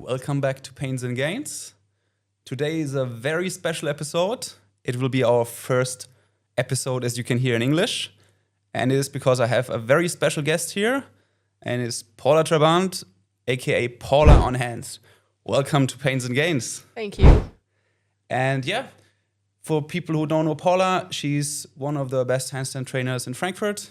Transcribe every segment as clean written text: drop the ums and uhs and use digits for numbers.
welcome back to Pains and Gains. Today is a very special episode. It will be our first episode, as you can hear, in English. And it is because I have a very special guest here, and it's Paula Trabant, aka Paula on Hands. Welcome to Pains and Gains. Thank you. And yeah, for people who don't know Paula, she's one of the best handstand trainers in Frankfurt.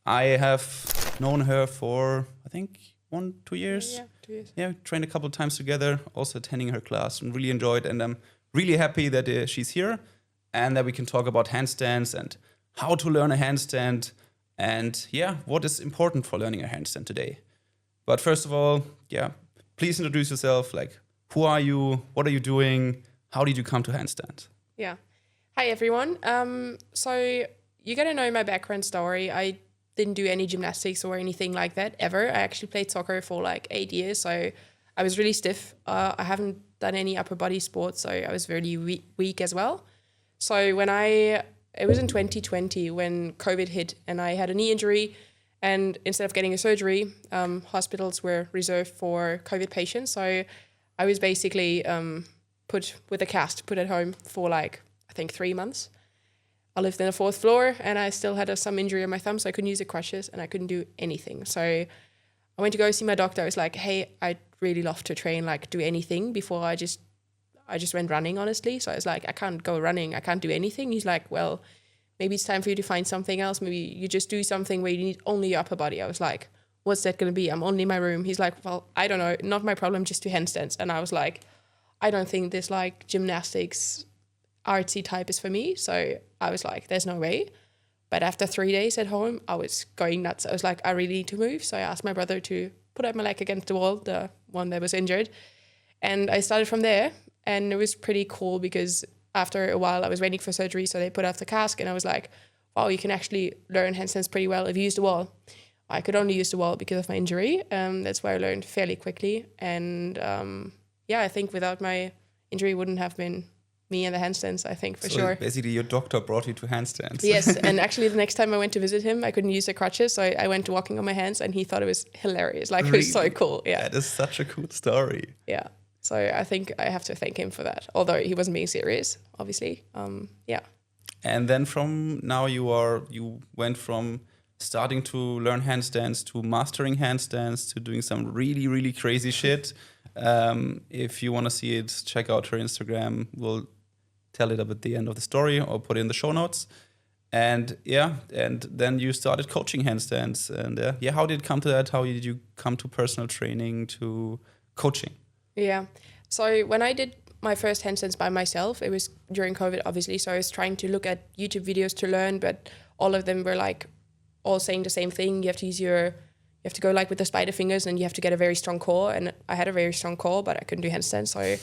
I have known her for, I think, 1-2 years. Yeah, 2 years. Yeah, trained a couple of times together, also attending her class and really enjoyed. And I'm really happy that she's here and that we can talk about handstands and how to learn a handstand and yeah, what is important for learning a handstand today. But first of all, yeah, please introduce yourself. Like, who are you? What are you doing? How did you come to handstand? Yeah. Hi, everyone. So you're going to know my background story. I didn't do any gymnastics or anything like that ever. I actually played soccer for like 8 years, so I was really stiff. I haven't done any upper body sports, so I was really weak as well. So it was in 2020 when COVID hit and I had a knee injury, and instead of getting a surgery, hospitals were reserved for COVID patients. So I was basically put with a cast, put at home for like, I think 3 months. I lived in the 4th floor and I still had some injury on my thumb, so I couldn't use the crutches and I couldn't do anything. So I went to go see my doctor. I was like, hey, I'd really love to train, like do anything before I just went running, honestly. So I was like, I can't go running. I can't do anything. He's like, well, maybe it's time for you to find something else. Maybe you just do something where you need only your upper body. I was like, what's that going to be? I'm only in my room. He's like, well, I don't know. Not my problem. Just do handstands. And I was like, I don't think this like gymnastics artsy type is for me. So I was like, there's no way. But after 3 days at home, I was going nuts. I was like, I really need to move. So I asked my brother to put up my leg against the wall, the one that was injured. And I started from there. And it was pretty cool because after a while I was waiting for surgery. So they put off the cast and I was like, wow, you can actually learn handstands pretty well if you use the wall. I could only use the wall because of my injury. That's why I learned fairly quickly. And yeah, I think without my injury wouldn't have been me and the handstands, I think, for sure. Basically, your doctor brought you to handstands. Yes, and actually the next time I went to visit him, I couldn't use the crutches, so I went to walking on my hands, and he thought it was hilarious. Like, really? It was so cool. Yeah, that is such a cool story. Yeah, so I think I have to thank him for that, although he wasn't being serious, obviously. Yeah. And then from now you went from starting to learn handstands to mastering handstands to doing some really, really crazy shit. If you want to see it, check out her Instagram. We'll tell it up at the end of the story or put it in the show notes. And yeah, and then you started coaching handstands. And yeah, how did it come to that? How did you come to personal training, to coaching? Yeah, so when I did my first handstands by myself, it was during COVID, obviously. So I was trying to look at YouTube videos to learn, but all of them were like all saying the same thing. You have to go like with the spider fingers and you have to get a very strong core. And I had a very strong core, but I couldn't do handstands. So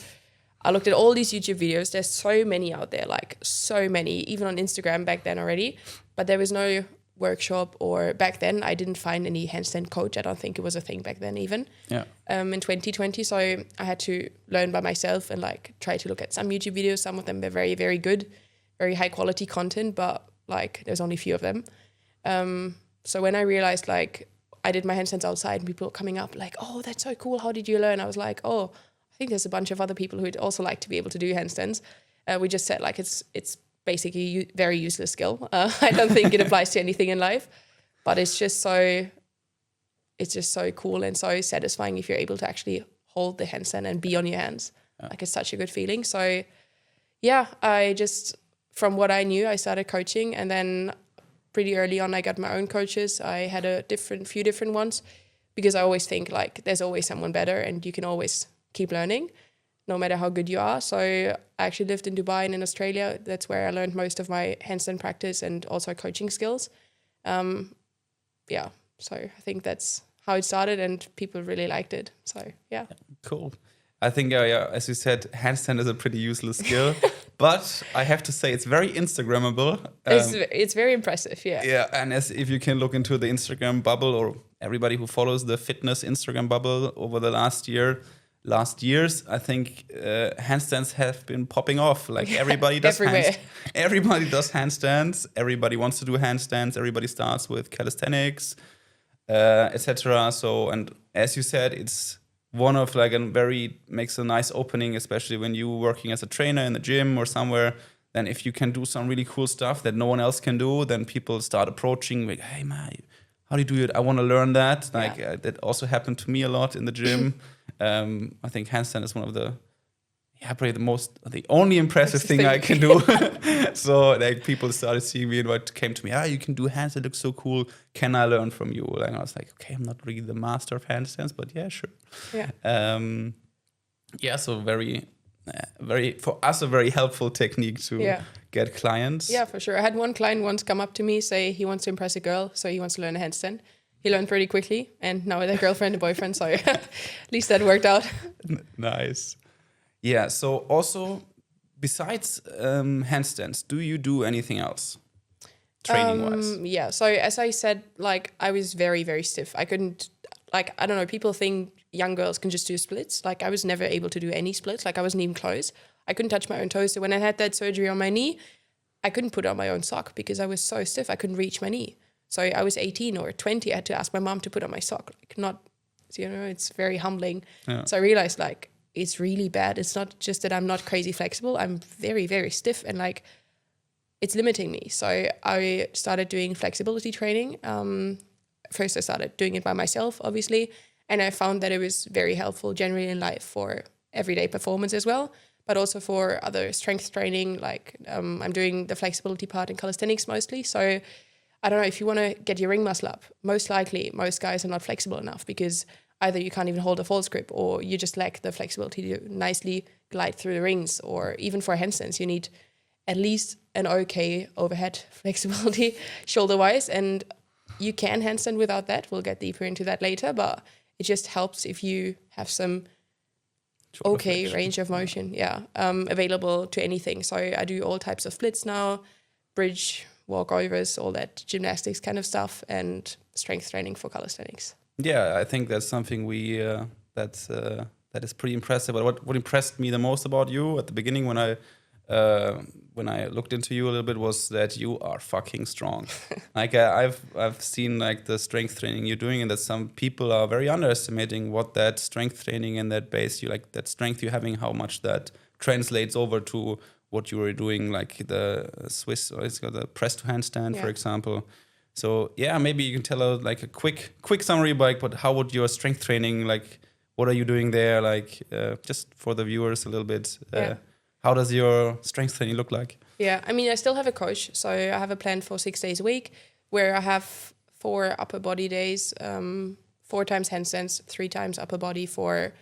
I looked at all these YouTube videos. There's so many out there, like so many, even on Instagram back then already. But there was no workshop, or back then I didn't find any handstand coach. I don't think it was a thing back then even. Yeah. In 2020. So I had to learn by myself and like try to look at some YouTube videos. Some of them were very, very good, very high quality content, but like there's only a few of them. So when I realized like I did my handstands outside and people were coming up like, oh, that's so cool. How did you learn? I was like, oh, I think there's a bunch of other people who'd also like to be able to do handstands. We just said like it's basically a very useless skill. I don't think it applies to anything in life, but it's just so cool and so satisfying if you're able to actually hold the handstand and be on your hands. Yeah. Like it's such a good feeling. So yeah, from what I knew, I started coaching, and then pretty early on I got my own coaches. I had few different ones because I always think like there's always someone better and you can always keep learning no matter how good you are. So I actually lived in Dubai and in Australia. That's where I learned most of my handstand practice and also coaching skills. Yeah, so I think that's how it started and people really liked it. So yeah. Cool. I think, yeah, as you said, handstand is a pretty useless skill, but I have to say it's very Instagrammable. It's very impressive, yeah. Yeah, and if you can look into the Instagram bubble, or everybody who follows the fitness Instagram bubble over the last years, I think handstands have been popping off. Like everybody does everybody does handstands. Everybody wants to do handstands. Everybody starts with calisthenics, etc. So, and as you said, it's one of like makes a nice opening, especially when you working as a trainer in the gym or somewhere. Then if you can do some really cool stuff that no one else can do, then people start approaching like, hey man, how do you do it? I want to learn that. Like that also happened to me a lot in the gym. I think handstand is one of probably the only impressive thing I can do. So like people started seeing me and came to me, you can do handstand, it looks so cool. Can I learn from you? And I was like, okay, I'm not really the master of handstands, but yeah, sure. Yeah. So very for us a very helpful technique to get clients. Yeah, for sure. I had one client once come up to me, say he wants to impress a girl, so he wants to learn a handstand. He learned pretty quickly, and now with a girlfriend and boyfriend, so at least that worked out. Nice. Yeah, so also, besides handstands, do you do anything else, training-wise? Yeah, so as I said, like, I was very, very stiff. I couldn't, like, I don't know, people think young girls can just do splits. Like, I was never able to do any splits. Like, I wasn't even close. I couldn't touch my own toes. So when I had that surgery on my knee, I couldn't put on my own sock because I was so stiff. I couldn't reach my knee. So I was 18 or 20. I had to ask my mom to put on my sock. Like, not, you know, it's very humbling. Yeah. So I realized, like, it's really bad. It's not just that I'm not crazy flexible. I'm very, very stiff and like it's limiting me. So I started doing flexibility training. First I started doing it by myself, obviously. And I found that it was very helpful generally in life for everyday performance as well, but also for other strength training. Like I'm doing the flexibility part in calisthenics mostly. So I don't know, if you want to get your ring muscle up, most likely most guys are not flexible enough because either you can't even hold a false grip or you just lack the flexibility to nicely glide through the rings, or even for handstands, you need at least an okay overhead flexibility shoulder-wise. And you can handstand without that. We'll get deeper into that later, but it just helps if you have some okay range of motion, available to anything. So I do all types of splits now, bridge, walkovers, all that gymnastics kind of stuff, and strength training for calisthenics. Yeah, I think that's something that is pretty impressive. But what impressed me the most about you at the beginning when I looked into you a little bit was that you are fucking strong. Like I've seen like the strength training you're doing, and that some people are very underestimating what that strength training and that base that strength you're having, how much that translates over to what you were doing, like the Swiss, or it's called the press to handstand, for example. So yeah, maybe you can tell us like a quick summary about but how would your strength training, like what are you doing there, like just for the viewers a little bit. How does your strength training look like? Yeah, I mean, I still have a coach, so I have a plan for 6 days a week where I have 4 upper body days, 4 times handstands, 3 times upper body for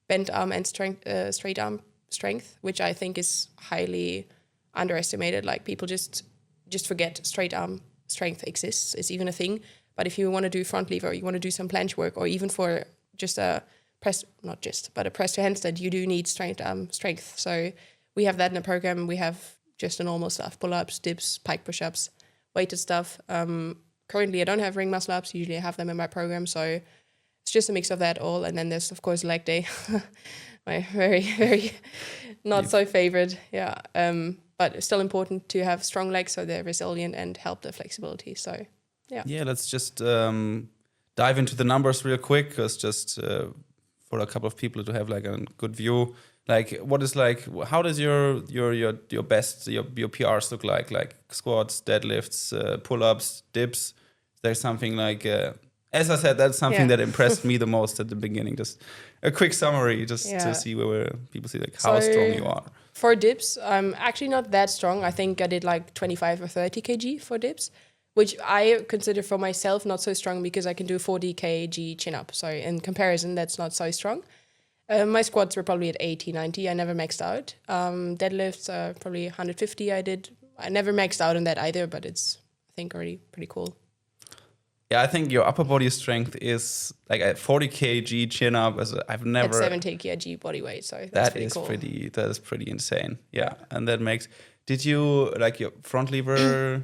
bent arm and straight arm strength, which I think is highly underestimated. Like people just forget straight arm strength exists. It's even a thing. But if you want to do front lever, you want to do some planche work, or even for just a press, not just, but a press to handstand, you do need straight arm strength. So we have that in the program. We have just the normal stuff, pull-ups, dips, pike push-ups, weighted stuff. Currently, I don't have ring muscle ups. Usually I have them in my program. So it's just a mix of that all. And then there's, of course, leg day. My very, very not so favorite. Yeah. But it's still important to have strong legs so they're resilient and help the flexibility. So, yeah. Yeah, let's just dive into the numbers real quick, because just for a couple of people to have like a good view. Like, what is like, how does your best, your PRs look like? Like squats, deadlifts, pull-ups, dips? There's something like, as I said, that's something that impressed me the most at the beginning. Just a quick summary, just to see where people see like how strong you are. For dips, I'm actually not that strong. I think I did like 25 or 30 kg for dips, which I consider for myself not so strong because I can do 40 kg chin up. So in comparison, that's not so strong. My squats were probably at 80, 90. I never maxed out. Deadlifts are probably 150 I did. I never maxed out on that either, but it's, I think, already pretty cool. Yeah, I think your upper body strength is like at 40 kg chin up. I've never... At 70 kg body weight, so that's pretty cool. That is pretty insane. Yeah, and that makes... Did you, like your front lever...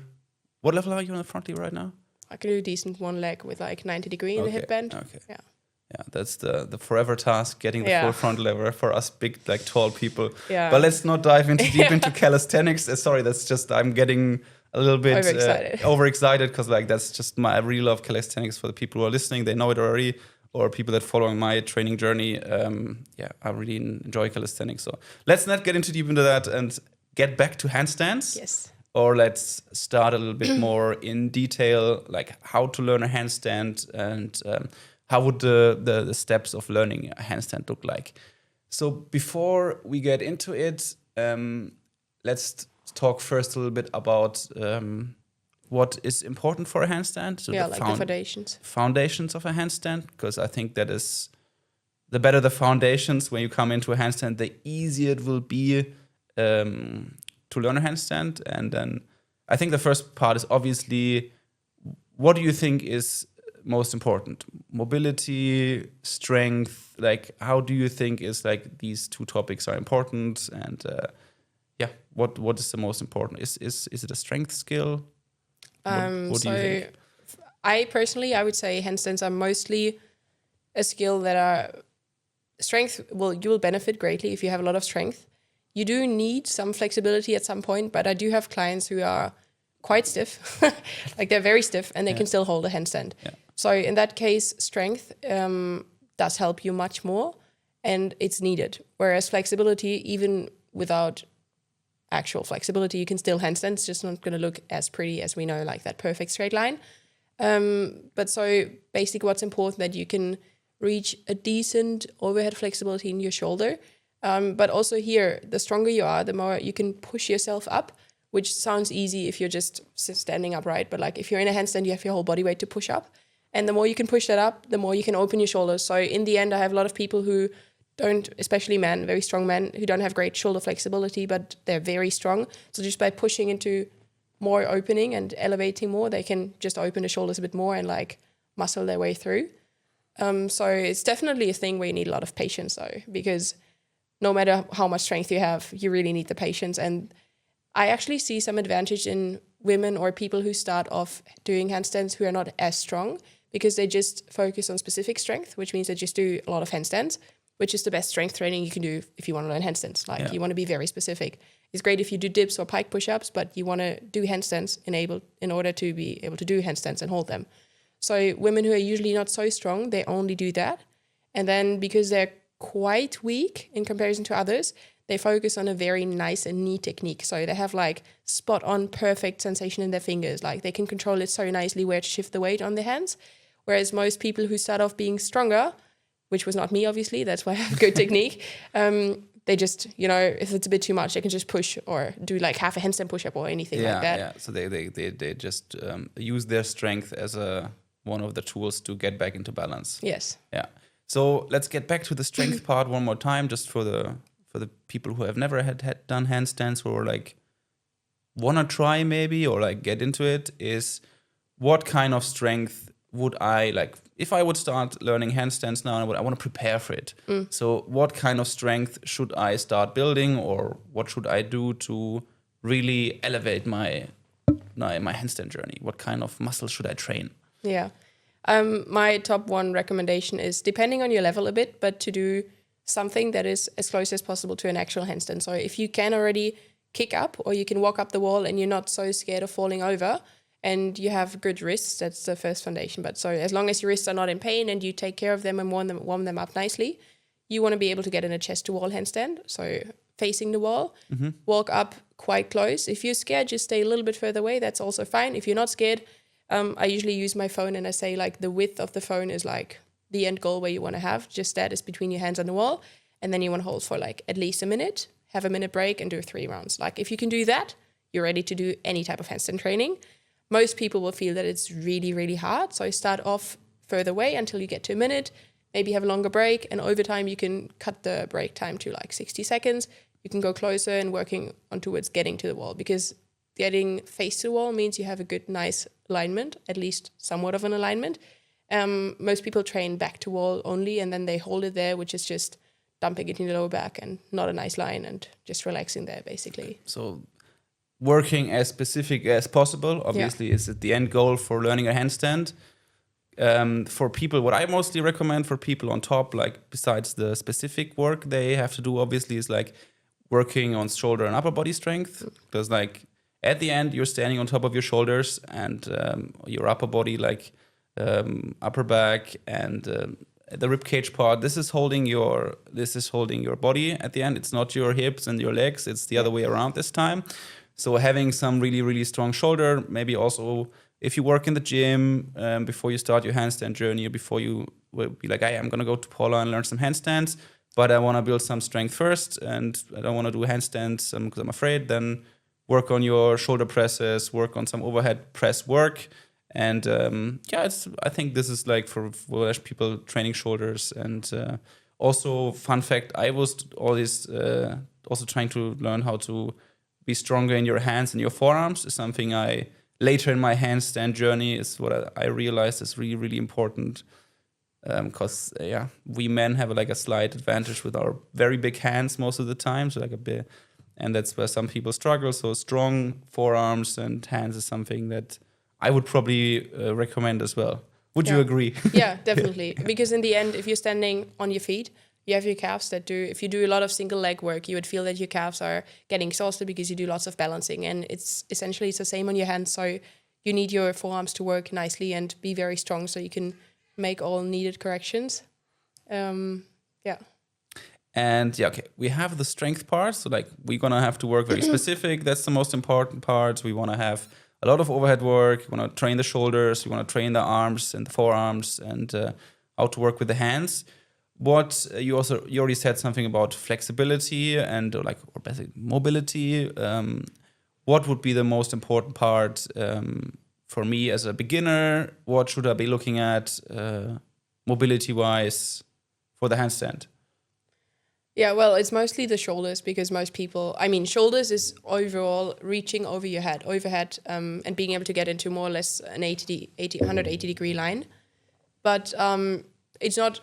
What level are you on the front lever right now? I can do a decent one leg with like 90 degree in the hip bend. Okay. Yeah. Yeah, that's the forever task, getting the full front lever for us big, like tall people. Yeah. But let's not dive deep into calisthenics. Sorry, that's just, I'm getting a little bit overexcited because like that's just I really love calisthenics. For the people who are listening, they know it already. or people that following my training journey, I really enjoy calisthenics. So let's not get into deep into that and get back to handstands. Yes. Or let's start a little bit more in detail, like how to learn a handstand and how would the steps of learning a handstand look like. So before we get into it, let's talk first a little bit about what is important for a handstand. So the foundations. Foundations of a handstand, because I think that is the better the foundations when you come into a handstand, the easier it will be to learn a handstand. And then I think the first part is obviously, what do you think is most important? Mobility, strength, like how do you think is like these two topics are important? And what is the most important? Is it a strength skill? What do you think? I would say handstands are mostly a skill that are strength. Well, you will benefit greatly if you have a lot of strength. You do need some flexibility at some point, but I do have clients who are quite stiff, like they're very stiff and they can still hold a handstand. Yeah. So in that case, strength does help you much more and it's needed. Whereas flexibility, even without actual flexibility, you can still handstand. It's just not going to look as pretty as we know, like that perfect straight line. But so basically what's important that you can reach a decent overhead flexibility in your shoulder. But also here, the stronger you are, the more you can push yourself up, which sounds easy if you're just standing upright. But like if you're in a handstand, you have your whole body weight to push up. And the more you can push that up, the more you can open your shoulders. So in the end, I have a lot of people who don't, especially men, very strong men, who don't have great shoulder flexibility, but they're very strong. So just by pushing into more opening and elevating more, they can just open the shoulders a bit more and like muscle their way through. So it's definitely a thing where you need a lot of patience though, because no matter how much strength you have, you really need the patience. And I actually see some advantage in women or people who start off doing handstands who are not as strong because they just focus on specific strength, which means they just do a lot of handstands, which is the best strength training you can do if you want to learn handstands. Like you want to be very specific. It's great if you do dips or pike push-ups, but you want to do handstands in order to be able to do handstands and hold them. So women who are usually not so strong, they only do that. And then because they're quite weak in comparison to others, they focus on a very nice and neat technique. So they have like spot on perfect sensation in their fingers. Like they can control it so nicely where to shift the weight on their hands. Whereas most people who start off being stronger, which was not me, obviously, that's why I have good technique. They just, if it's a bit too much, they can just push or do like half a handstand push-up or anything like that. Yeah, so they just use their strength as one of the tools to get back into balance. Yes. Yeah. So let's get back to the strength part one more time, just for the people who have never had done handstands or like want to try maybe or like get into it, is what kind of strength would I like if I would start learning handstands now and I want to prepare for it. So what kind of strength should I start building, or what should I do to really elevate my handstand journey? What kind of muscle should I train? Yeah. My top one recommendation is, depending on your level a bit, but to do something that is as close as possible to an actual handstand. So if you can already kick up or you can walk up the wall and you're not so scared of falling over and you have good wrists, that's the first foundation. But so as long as your wrists are not in pain and you take care of them and warm them up nicely, you want to be able to get in a chest to wall handstand. So facing the wall, walk up quite close. If you're scared, just stay a little bit further away. That's also fine. If you're not scared, I usually use my phone and I say like the width of the phone is like the end goal where you want to have. Just that is between your hands on the wall. And then you want to hold for like at least a minute, have a minute break and do 3 rounds. Like if you can do that, you're ready to do any type of handstand training. Most people will feel that it's really, really hard. So start off further away until you get to a minute, maybe have a longer break. And over time, you can cut the break time to like 60 seconds. You can go closer and working on towards getting to the wall, because getting face to the wall means you have a good, nice alignment, at least somewhat of an alignment. Most people train back to wall only, and then they hold it there, which is just dumping it in the lower back and not a nice line and just relaxing there, basically. So working as specific as possible, obviously, is the end goal for learning a handstand. For people, what I mostly recommend for people on top, like besides the specific work they have to do, obviously, is like working on shoulder and upper body strength. Because like at the end, you're standing on top of your shoulders and your upper body, like upper back and the rib cage part, this is holding your body at the end. It's not your hips and your legs. It's the other way around this time. So having some really, really strong shoulder, maybe also if you work in the gym before you start your handstand journey, or before you will be like, hey, I'm going to go to Paula and learn some handstands, but I want to build some strength first and I don't want to do handstands because I'm afraid, then work on your shoulder presses, work on some overhead press work. And I think this is like for people training shoulders. And also, fun fact, I was always also trying to learn how to be stronger in your hands and your forearms. Is something I later in my handstand journey is what I realized is really, really important. Because we men have like a slight advantage with our very big hands most of the time. So and that's where some people struggle. So strong forearms and hands is something that I would probably recommend as well. Would you agree? Yeah, definitely. Because in the end, if you're standing on your feet, you have your calves if you do a lot of single leg work, you would feel that your calves are getting exhausted because you do lots of balancing. And it's essentially the same on your hands. So you need your forearms to work nicely and be very strong so you can make all needed corrections. And we have the strength part. So like we're going to have to work very specific. That's the most important part. We want to have a lot of overhead work. You want to train the shoulders. You want to train the arms and the forearms and how to work with the hands. What you already said something about flexibility and or basically mobility. What would be the most important part for me as a beginner? What should I be looking at mobility-wise for the handstand? Yeah, well, it's mostly the shoulders because most people, shoulders is overall reaching over your head, overhead, and being able to get into more or less an 180 degree line. But it's not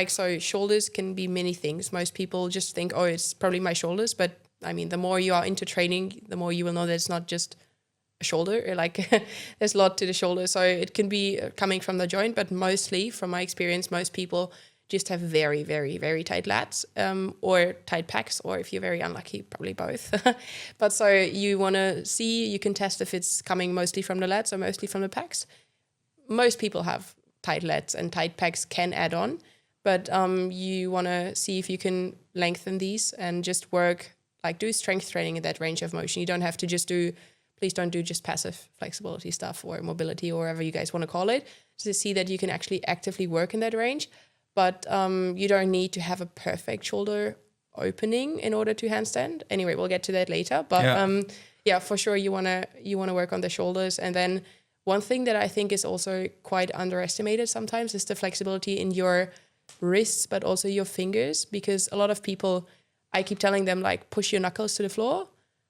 so shoulders can be many things. Most people just think, oh, it's probably my shoulders. But the more you are into training, the more you will know that it's not just a shoulder. There's a lot to the shoulder. So it can be coming from the joint, but mostly from my experience, most people just have very, very, very tight lats or tight pecs, or if you're very unlucky, probably both. But so you want to see, you can test if it's coming mostly from the lats or mostly from the pecs. Most people have tight lats and tight pecs can add on, but you want to see if you can lengthen these and just work, do strength training in that range of motion. You don't have to please don't do just passive flexibility stuff or mobility or whatever you guys want to call it, to see that you can actually actively work in that range. But you don't need to have a perfect shoulder opening in order to handstand. Anyway, we'll get to that later. But for sure, you wanna work on the shoulders. And then one thing that I think is also quite underestimated sometimes is the flexibility in your wrists, but also your fingers. Because a lot of people, I keep telling them push your knuckles to the floor,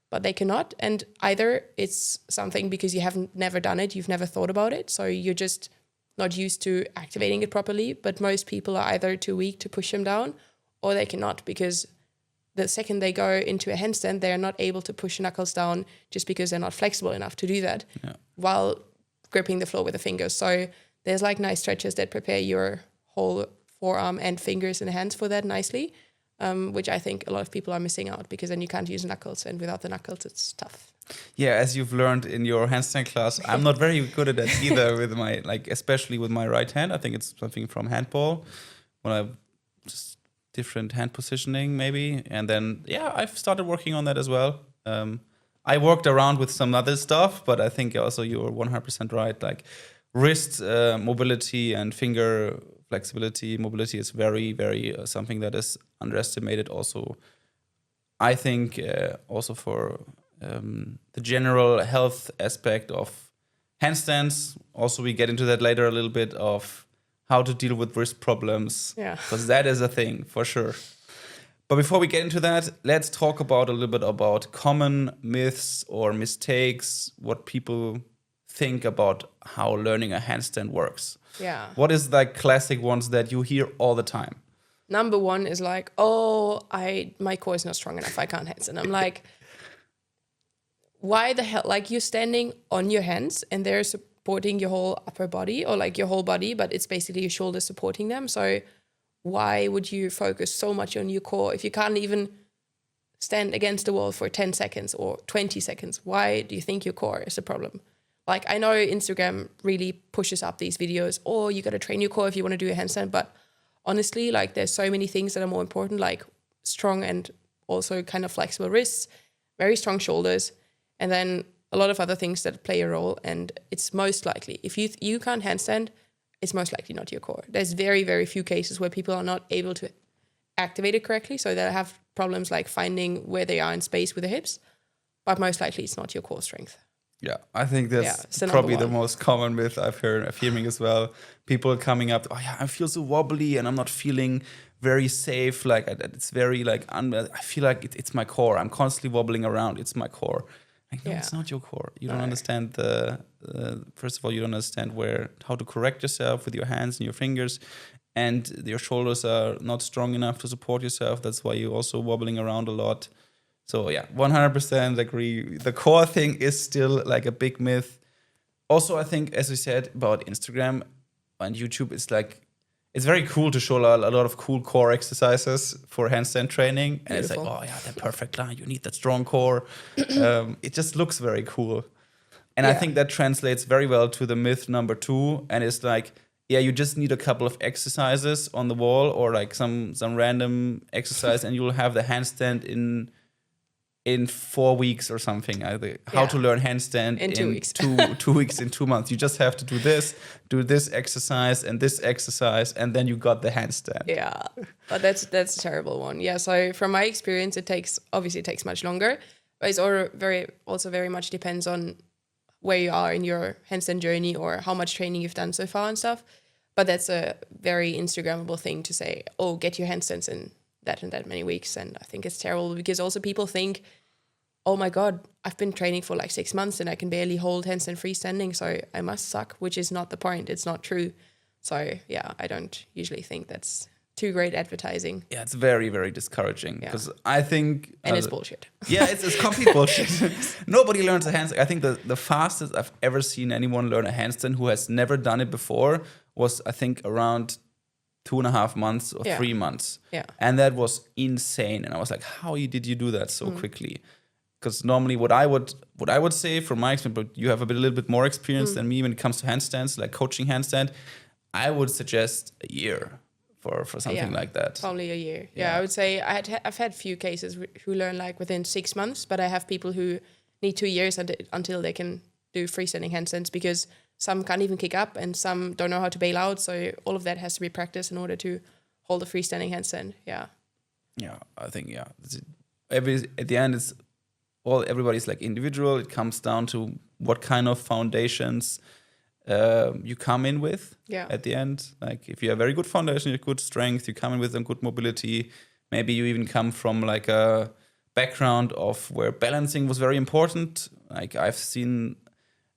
but they cannot. And either it's something because you haven't never done it, you've never thought about it, so you're just not used to activating it properly, but most people are either too weak to push them down or they cannot, because the second they go into a handstand, they're not able to push knuckles down just because they're not flexible enough to do that while gripping the floor with the fingers. So there's nice stretches that prepare your whole forearm and fingers and hands for that nicely, which I think a lot of people are missing out, because then you can't use knuckles, and without the knuckles, it's tough. Yeah, as you've learned in your handstand class, I'm not very good at that either with my, especially with my right hand. I think it's something from handball, when I just different hand positioning maybe. And then, I've started working on that as well. I worked around with some other stuff, but I think also you're 100% right. Wrist mobility and finger flexibility, mobility is very, very something that is underestimated also. I think also for the general health aspect of handstands. Also, we get into that later a little bit of how to deal with wrist problems. Yeah. Because that is a thing for sure. But before we get into that, let's talk about a little bit about common myths or mistakes, what people think about how learning a handstand works. Yeah. What is classic ones that you hear all the time? Number one is my core is not strong enough, I can't handstand. I'm why the hell? You're standing on your hands and they're supporting your whole upper body, or your whole body, but it's basically your shoulders supporting them. So why would you focus so much on your core if you can't even stand against the wall for 10 seconds or 20 seconds? Why do you think your core is a problem? I know Instagram really pushes up these videos, you got to train your core if you want to do a handstand, but honestly, like there's so many things that are more important, like strong and also kind of flexible wrists, very strong shoulders, and then a lot of other things that play a role. And it's most likely, if you can't handstand, it's most likely not your core. There's very, very few cases where people are not able to activate it correctly, so they have problems like finding where they are in space with the hips, but most likely it's not your core strength. Yeah, I think that's so probably the one. most common myth I'm hearing as well. People coming up, oh yeah, I feel so wobbly and I'm not feeling very safe. Like it's very like, I feel like it's my core. I'm constantly wobbling around. It's my core. Like, no, it's not your core. You don't understand first of all, you don't understand how to correct yourself with your hands and your fingers. And your shoulders are not strong enough to support yourself. That's why you're also wobbling around a lot. So yeah, 100% agree. The core thing is still like a big myth. Also, I think, as we said about Instagram and YouTube, it's very cool to show a lot of cool core exercises for handstand training. And It's like, oh yeah, they're perfect. You need that strong core. It just looks very cool. And I think that translates very well to the myth number 2. And it's like, yeah, you just need a couple of exercises on the wall or like some random exercise and you'll have the handstand in 4 weeks or something. How to learn handstand in 2 weeks. 2 weeks, in 2 months. You just have to do this exercise, and then you got the handstand. Yeah, but that's a terrible one. Yeah, so from my experience, it takes much longer, but it's also very much depends on where you are in your handstand journey or how much training you've done so far and stuff. But that's a very Instagrammable thing to say, oh, get your handstands in that and that many weeks. And I think it's terrible because also people think, oh my God, I've been training for like 6 months and I can barely hold handstand freestanding, so I must suck, which is not the point. It's not true. So yeah, I don't usually think that's too great advertising. Yeah, it's very, very discouraging because I think... And it's bullshit. Yeah, it's complete bullshit. Nobody learns a handstand. I think the fastest I've ever seen anyone learn a handstand who has never done it before was, I think, around 2.5 months or 3 months. Yeah. And that was insane. And I was like, how did you do that so quickly? Because normally what I would say from my experience, but you have a little bit more experience than me when it comes to handstands, like coaching handstand, I would suggest a year for something like that. Probably a year. Yeah, I would say I've had few cases who learn like within 6 months, but I have people who need 2 years until they can do freestanding handstands because some can't even kick up and some don't know how to bail out. So all of that has to be practiced in order to hold a freestanding handstand. Yeah. Yeah, I think, at the end, everybody's like individual. It comes down to what kind of foundations you come in with at the end. Like if you have very good foundation, you have good strength, you come in with some good mobility. Maybe you even come from like a background of where balancing was very important. Like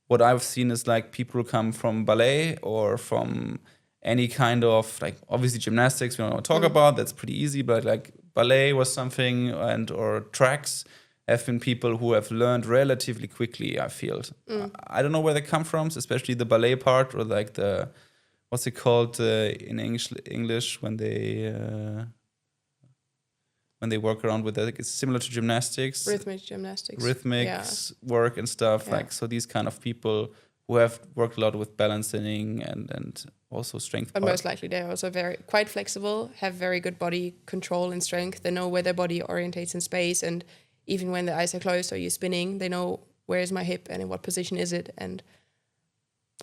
what I've seen is like people come from ballet or from any kind of like obviously gymnastics we don't want to talk about. That's pretty easy, but like ballet was something or tracks have been people who have learned relatively quickly, I feel. I don't know where they come from, especially the ballet part or like what's it called in English when they work around with it. It's similar to gymnastics. Rhythmic gymnastics. Rhythmics work and stuff. Yeah. Like so these kind of people who have worked a lot with balancing and also strength. But most likely they're also quite flexible, have very good body control and strength. They know where their body orientates in space, and even when the eyes are closed or you're spinning, they know where is my hip and in what position is it. And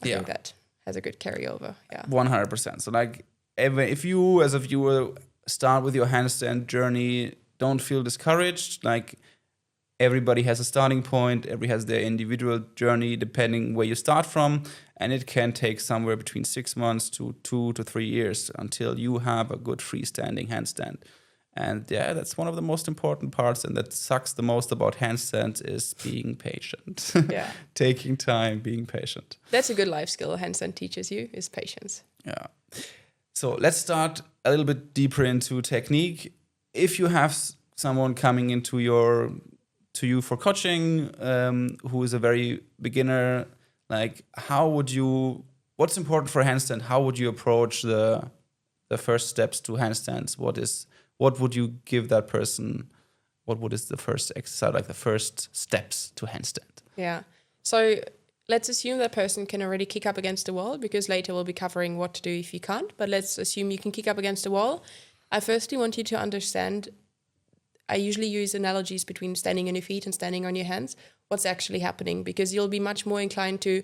I think that has a good carryover. Yeah. 100%. So like if you as a viewer start with your handstand journey, don't feel discouraged. Like everybody has a starting point. Everybody has their individual journey depending where you start from. And it can take somewhere between 6 months to 2 to 3 years until you have a good freestanding handstand. And that's one of the most important parts, and that sucks the most about handstands is being patient. Yeah. Taking time, being patient. That's a good life skill handstand teaches you, is patience. Yeah. So let's start a little bit deeper into technique. If you have someone coming into you for coaching who is a very beginner, like what's important for handstand? How would you approach the first steps to handstands? What would you give that person? What is the first exercise, like the first steps to handstand? Yeah. So let's assume that person can already kick up against the wall, because later we'll be covering what to do if you can't. But let's assume you can kick up against the wall. I firstly want you to understand, I usually use analogies between standing on your feet and standing on your hands, what's actually happening, because you'll be much more inclined to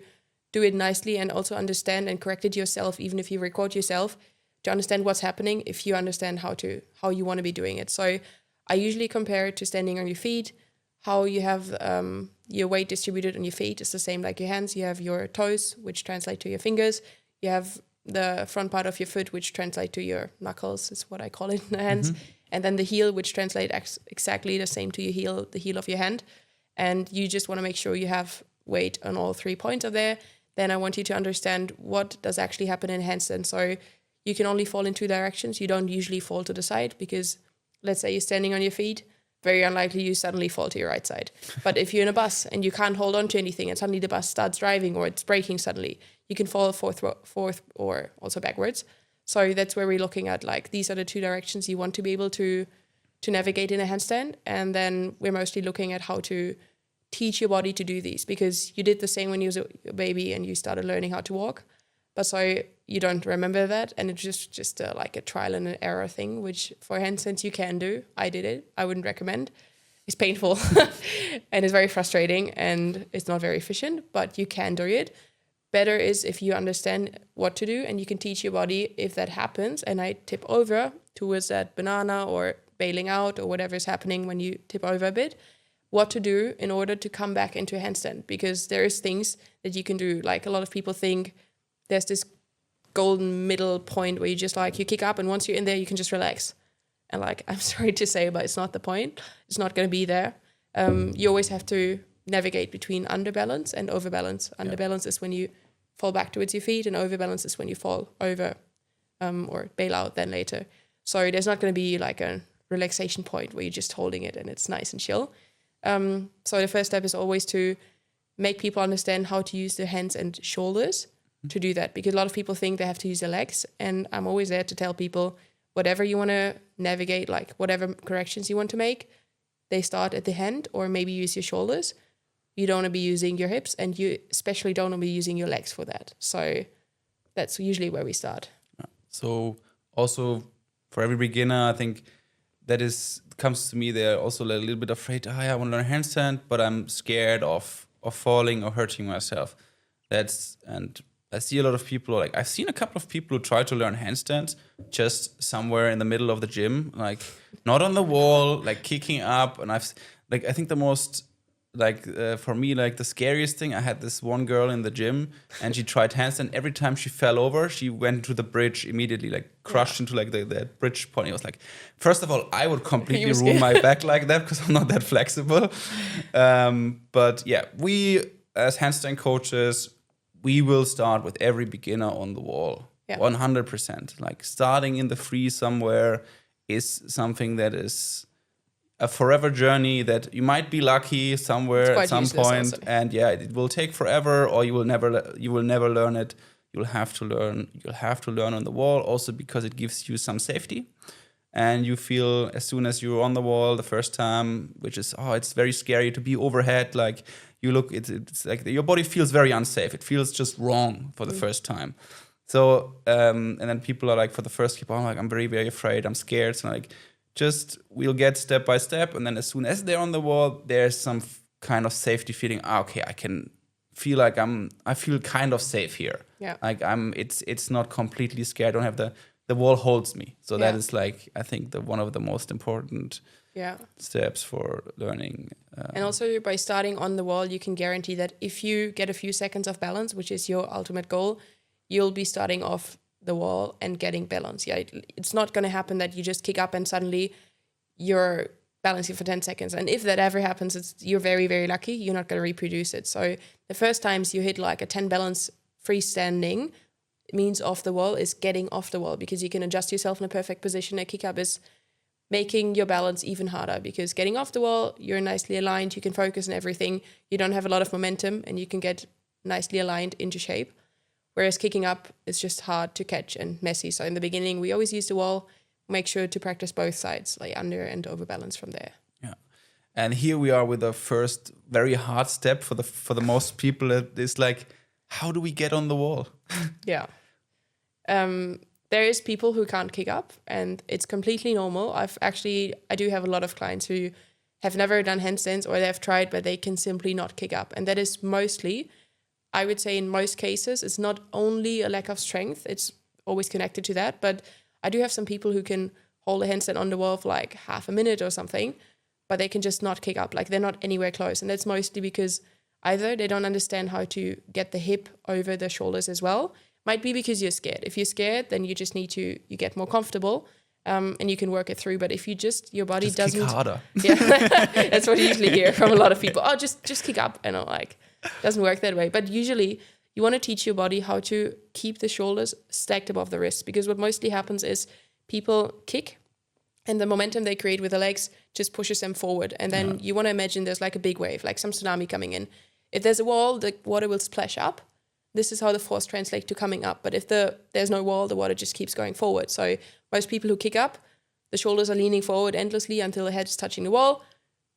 do it nicely and also understand and correct it yourself, even if you record yourself, to understand what's happening if you understand how you want to be doing it. So I usually compare it to standing on your feet. How you have your weight distributed on your feet is the same like your hands. You have your toes, which translate to your fingers. You have the front part of your foot, which translate to your knuckles, is what I call it in the hands. And then the heel, which translate exactly the same to your heel, the heel of your hand. And you just want to make sure you have weight on all 3 points of there. Then I want you to understand what does actually happen in handstand. So you can only fall in 2 directions. You don't usually fall to the side, because let's say you're standing on your feet, very unlikely you suddenly fall to your right side. But if you're in a bus and you can't hold on to anything and suddenly the bus starts driving or it's braking suddenly, you can fall fourth or also backwards. So that's where we're looking at, like, these are the 2 directions you want to be able to navigate in a handstand. And then we're mostly looking at how to teach your body to do these, because you did the same when you was a baby and you started learning how to walk. But so you don't remember that, and it's just like a trial and an error thing, which for handstands you can do. I did it. I wouldn't recommend. It's painful and it's very frustrating and it's not very efficient, but you can do it. Better is if you understand what to do and you can teach your body, if that happens and I tip over towards that banana or bailing out or whatever is happening when you tip over a bit, what to do in order to come back into a handstand. Because there is things that you can do. Like, a lot of people think there's this golden middle point where you just, like, you kick up and once you're in there, you can just relax. And, like, I'm sorry to say, but it's not the point. It's not going to be there. You always have to navigate between underbalance and overbalance. Underbalance is when you fall back towards your feet, and overbalance is when you fall over or bail out then later. So there's not going to be like a relaxation point where you're just holding it and it's nice and chill. So the first step is always to make people understand how to use their hands and shoulders to do that, because a lot of people think they have to use their legs, and I'm always there to tell people, whatever you want to navigate, like whatever corrections you want to make, they start at the hand, or maybe use your shoulders. You don't want to be using your hips, and you especially don't want to be using your legs for that. So that's usually where we start. So also for every beginner, I think that comes to me, they're also a little bit afraid, I want to learn handstand, but I'm scared of falling or hurting myself. And I see a lot of people, like I've seen a couple of people who try to learn handstands just somewhere in the middle of the gym, like not on the wall, like kicking up. And I think the most, for me, like the scariest thing, I had this one girl in the gym and she tried handstand. Every time she fell over, she went to the bridge immediately, like crushed into like the bridge point. I was like, first of all, I would completely ruin my back like that because I'm not that flexible. But yeah, we as handstand coaches, we will start with every beginner on the wall, 100%. Like starting in the free somewhere is something that is a forever journey, that you might be lucky somewhere at some point, also. And it will take forever, or you will never learn it. You'll have to learn on the wall, also because it gives you some safety. And you feel, as soon as you're on the wall the first time, which is, it's very scary to be overhead, like you look, it's like your body feels very unsafe. It feels just wrong for the first time. So, and then people are like, for the first people, I'm very, very afraid. I'm scared. So like, we'll get step by step. And then as soon as they're on the wall, there's some kind of safety feeling. Okay, I can feel like I feel kind of safe here. Yeah. Like it's not completely scared. I don't have the wall holds me. So that is like, I think one of the most important steps for learning. And also by starting on the wall, you can guarantee that if you get a few seconds of balance, which is your ultimate goal, you'll be starting off the wall and getting balance. Yeah, it's not going to happen that you just kick up and suddenly you're balancing for 10 seconds. And if that ever happens, you're very, very lucky. You're not going to reproduce it. So the first times you hit like a 10 balance freestanding, means off the wall is getting off the wall, because you can adjust yourself in a perfect position. A kick up is making your balance even harder, because getting off the wall, you're nicely aligned, you can focus on everything, you don't have a lot of momentum, and you can get nicely aligned into shape. Whereas kicking up is just hard to catch and messy. So in the beginning, we always use the wall, make sure to practice both sides, like under and over balance from there. Yeah. And here we are with the first very hard step for the most people. It's like, how do we get on the wall? Yeah. There is people who can't kick up, and it's completely normal. I do have a lot of clients who have never done handstands, or they've tried, but they can simply not kick up. And that is mostly, I would say in most cases, it's not only a lack of strength, it's always connected to that. But I do have some people who can hold a handstand on the wall for like half a minute or something, but they can just not kick up. Like they're not anywhere close. And that's mostly because either they don't understand how to get the hip over the shoulders as well. Might be because you're scared. If you're scared, then you just need to, you get more comfortable and you can work it through. But if you just, your body just doesn't. Kick harder. Yeah, that's what you usually hear from a lot of people. Oh, just kick up. And I'm like, doesn't work that way. But usually you want to teach your body how to keep the shoulders stacked above the wrists, because what mostly happens is people kick and the momentum they create with the legs just pushes them forward. And then you want to imagine there's like a big wave, like some tsunami coming in. If there's a wall, the water will splash up. This is how the force translates to coming up. But if there's no wall, the water just keeps going forward. So most people who kick up, the shoulders are leaning forward endlessly until the head is touching the wall.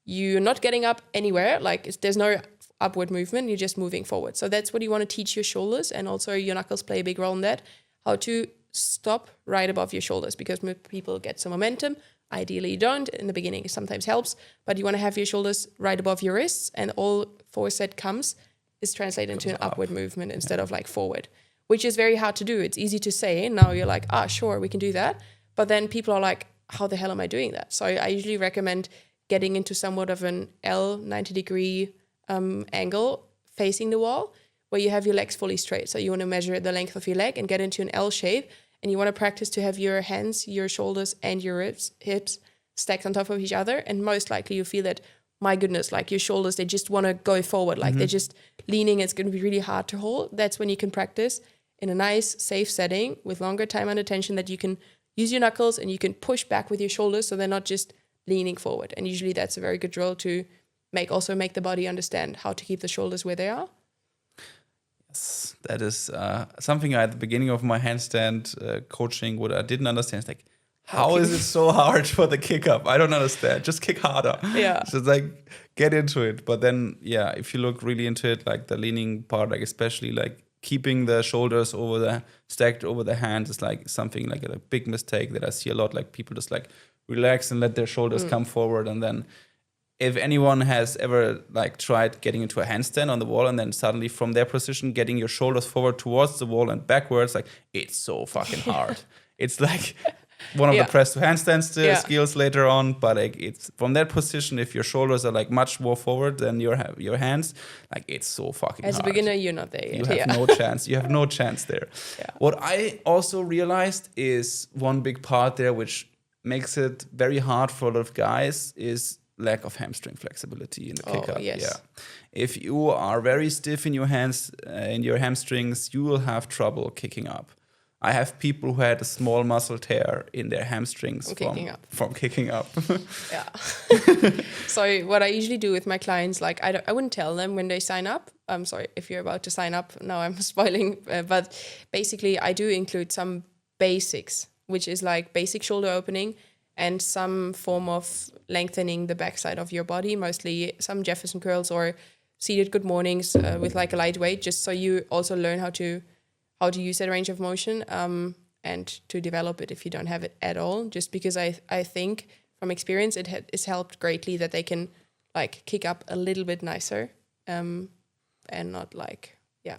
You're not getting up anywhere. Like there's no upward movement. You're just moving forward. So that's what you want to teach your shoulders. And also your knuckles play a big role in that. How to stop right above your shoulders, because people get some momentum. Ideally you don't. In the beginning it sometimes helps. But you want to have your shoulders right above your wrists, and all force that comes is translated into an upward movement instead of like forward, which is very hard to do. It's easy to say. Now you're like, sure, we can do that. But then people are like, how the hell am I doing that? So I usually recommend getting into somewhat of an L 90-degree angle facing the wall, where you have your legs fully straight. So you want to measure the length of your leg and get into an L shape. And you want to practice to have your hands, your shoulders, and your hips stacked on top of each other. And most likely you feel that, my goodness, like your shoulders, they just want to go forward. Like they're just leaning. It's going to be really hard to hold. That's when you can practice in a nice, safe setting with longer time under tension, that you can use your knuckles and you can push back with your shoulders so they're not just leaning forward. And usually that's a very good drill to make the body understand how to keep the shoulders where they are. Yes, that is something at the beginning of my handstand coaching, what I didn't understand. It's like, how is it so hard for the kick up? I don't understand. Just kick harder. Yeah. Just like get into it. But then, yeah, if you look really into it, like the leaning part, like especially like keeping the shoulders stacked over the hands is like something like a big mistake that I see a lot. Like people just like relax and let their shoulders come forward. And then if anyone has ever like tried getting into a handstand on the wall and then suddenly from their position getting your shoulders forward towards the wall and backwards, like it's so fucking hard. It's like one of the press to handstand skills later on, but like it's from that position, if your shoulders are like much more forward than your hands, like it's so fucking hard. As a beginner, you're not there yet. You have no chance. You have no chance there. Yeah. What I also realized is one big part there, which makes it very hard for a lot of guys, is lack of hamstring flexibility in the kick-up. Yes. Yeah. If you are very stiff in your hands, in your hamstrings, you will have trouble kicking up. I have people who had a small muscle tear in their hamstrings from kicking up. Yeah. So what I usually do with my clients, like I wouldn't tell them when they sign up. I'm sorry if you're about to sign up. Now I'm spoiling. But basically I do include some basics, which is like basic shoulder opening and some form of lengthening the backside of your body, mostly some Jefferson curls or seated good mornings with like a light weight, just so you also learn how to use that range of motion and to develop it if you don't have it at all. Just because I think from experience it's helped greatly that they can like kick up a little bit nicer and not like, yeah.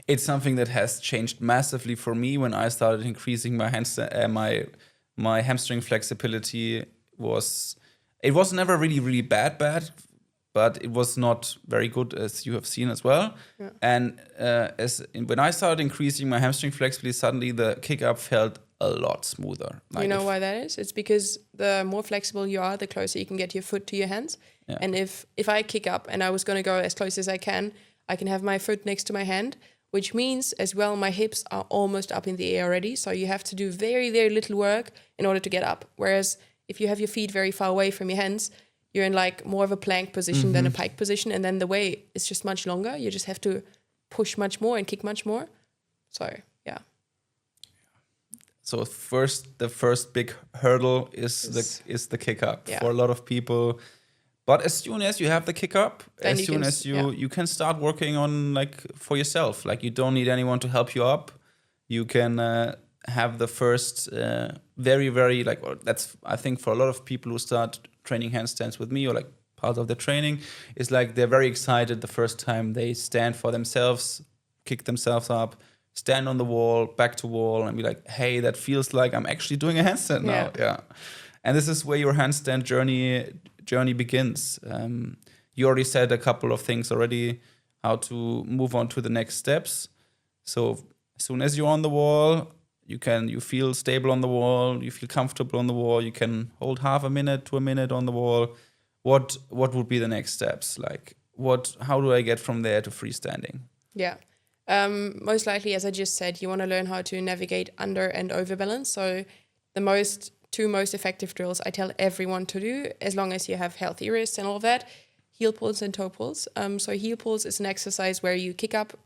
It's something that has changed massively for me when I started increasing my my hamstring flexibility. It was never really bad, but it was not very good, as you have seen as well. Yeah. And when I started increasing my hamstring flexibility, suddenly the kick up felt a lot smoother. Like, you know why that is? It's because the more flexible you are, the closer you can get your foot to your hands. Yeah. And if I kick up and I was going to go as close as I can have my foot next to my hand, which means as well my hips are almost up in the air already. So you have to do very, very little work in order to get up. Whereas if you have your feet very far away from your hands, you're in like more of a plank position than a pike position. And then the way is just much longer. You just have to push much more and kick much more. So, yeah. So the first big hurdle is the kick up for a lot of people. But as soon as you have the kick up, Then as soon as you can start working on like for yourself. Like you don't need anyone to help you up. You can have the first very, very like, or that's I think for a lot of people who start training handstands with me or like part of the training is like they're very excited the first time they stand for themselves, kick themselves up, stand on the wall, back to wall, and be like, hey, that feels like I'm actually doing a handstand now. Yeah. And this is where your handstand journey begins. You already said a couple of things already, how to move on to the next steps. So as soon as you're on the wall, you feel stable on the wall, you feel comfortable on the wall, you can hold half a minute to a minute on the wall. What would be the next steps? Like how do I get from there to freestanding? Yeah. Most likely, as I just said, you want to learn how to navigate under and over balance. So the two most effective drills I tell everyone to do, as long as you have healthy wrists and all of that, heel pulls and toe pulls. So heel pulls is an exercise where you kick up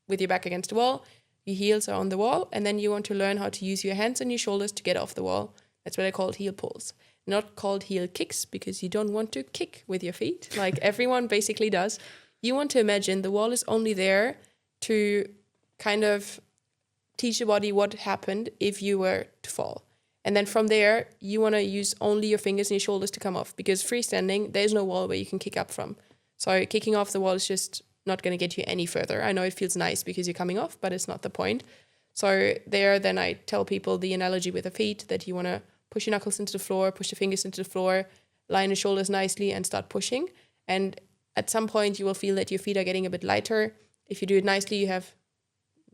with your back against the wall, your heels are on the wall, and then you want to learn how to use your hands and your shoulders to get off the wall. That's what I call heel pulls. Not called heel kicks, because you don't want to kick with your feet, like everyone basically does. You want to imagine the wall is only there to kind of teach the body what happened if you were to fall. And then from there, you want to use only your fingers and your shoulders to come off, because freestanding, there's no wall where you can kick up from. So kicking off the wall is just not going to get you any further. I know it feels nice because you're coming off, but it's not the point. So then I tell people the analogy with the feet, that you want to push your knuckles into the floor, push the fingers into the floor, line the shoulders nicely and start pushing. And at some point, you will feel that your feet are getting a bit lighter. If you do it nicely,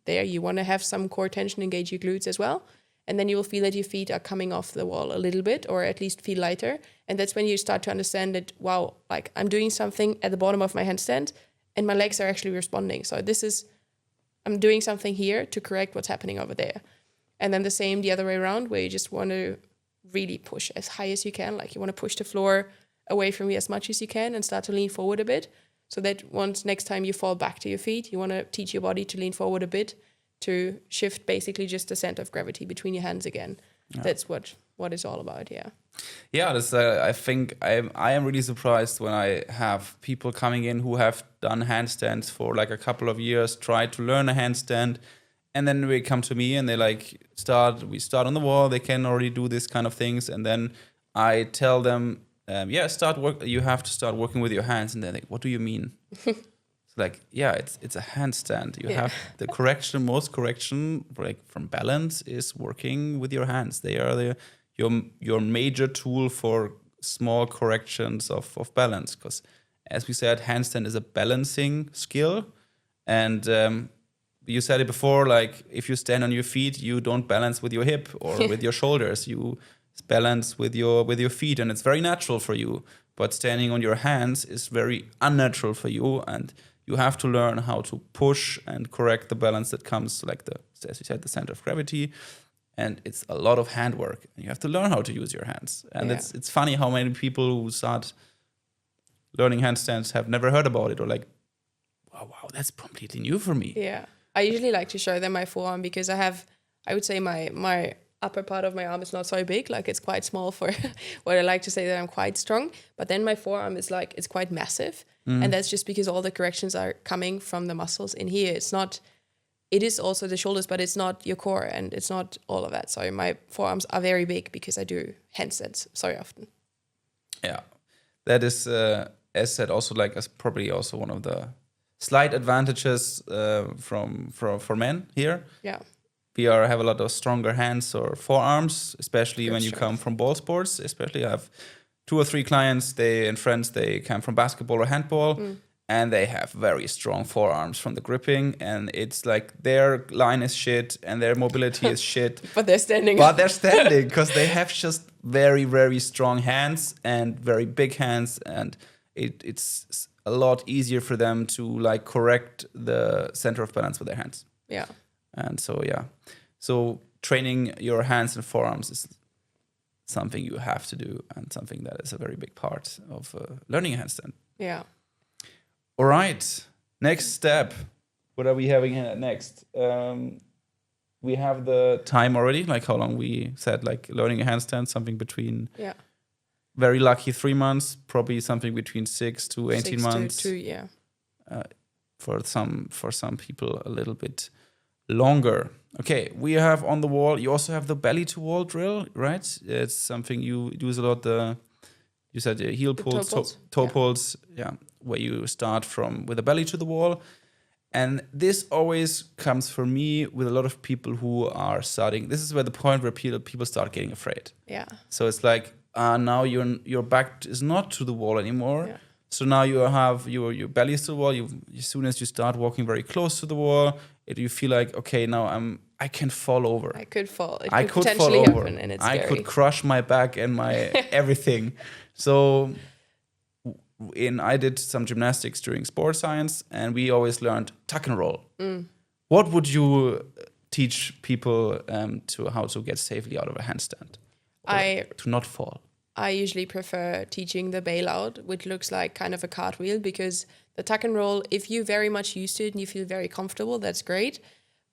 you want to have some core tension, engage your glutes as well. And then you will feel that your feet are coming off the wall a little bit, or at least feel lighter. And that's when you start to understand that, wow, like I'm doing something at the bottom of my handstand and my legs are actually responding. So I'm doing something here to correct what's happening over there. And then the same the other way around, where you just want to really push as high as you can. Like you want to push the floor away from you as much as you can and start to lean forward a bit. So that next time you fall back to your feet, you want to teach your body to lean forward a bit, to shift basically just the center of gravity between your hands again. Yeah. That's what it's all about, yeah. Yeah, I think I am really surprised when I have people coming in who have done handstands for like a couple of years, tried to learn a handstand, and then they come to me and they we start on the wall, they can already do this kind of things, and then I tell them, you have to start working with your hands, and they're like, what do you mean? Like, yeah, it's a handstand. You have the most correction, like from balance, is working with your hands. They are your major tool for small corrections of balance. Because, as we said, handstand is a balancing skill, and you said it before. Like, if you stand on your feet, you don't balance with your hip or with your shoulders. You balance with your feet, and it's very natural for you. But standing on your hands is very unnatural for you, and you have to learn how to push and correct the balance that comes, like as you said, the center of gravity. And it's a lot of handwork. You have to learn how to use your hands. And it's funny how many people who start learning handstands have never heard about it, or like, wow, that's completely new for me. Yeah. I usually like to show them my forearm, because I would say my upper part of my arm is not so big. Like it's quite small for what I like to say that I'm quite strong. But then my forearm is like, it's quite massive. And that's just because all the corrections are coming from the muscles in here. It is also the shoulders, but it's not your core, and it's not all of that. So my forearms are very big because I do handstands so often. Yeah, that is, as said, also like as probably also one of the slight advantages for men here. Yeah. We have a lot of stronger hands or forearms, especially when you come from ball sports. Especially I have 2 or 3 clients, friends, they come from basketball or handball, and they have very strong forearms from the gripping, and it's like their line is shit and their mobility is shit. But they're standing. Because they have just very, very strong hands and very big hands, and it's a lot easier for them to like correct the center of balance with their hands. Yeah. And so training your hands and forearms is something you have to do, and something that is a very big part of learning a handstand. Yeah. All right. Next step. What are we having next? We have the time already, like how long we said, like learning a handstand, something between very lucky 3 months, probably something between 6 to 18 months. 6 to 2, yeah. For some people, a little bit longer. Okay, we have on the wall. You also have the belly to wall drill, right? It's something you use a lot. You said heel pulls, toe pulls, where you start with the belly to the wall. And this always comes for me with a lot of people who are starting. This is where the point where people start getting afraid. Yeah. So it's like now your back is not to the wall anymore. Yeah. So now you have your belly is to the wall. As soon as you start walking very close to the wall, you feel like, okay, now I can fall over. I could fall. It I could could potentially fall over. happen, and it's I scary. could crush my back and my everything. So I did some gymnastics during sports science, and we always learned tuck and roll. What would you teach people to how to get safely out of a handstand? To not fall. I usually prefer teaching the bailout, which looks like kind of a cartwheel, because the tuck and roll, if you're very much used to it and you feel very comfortable, that's great.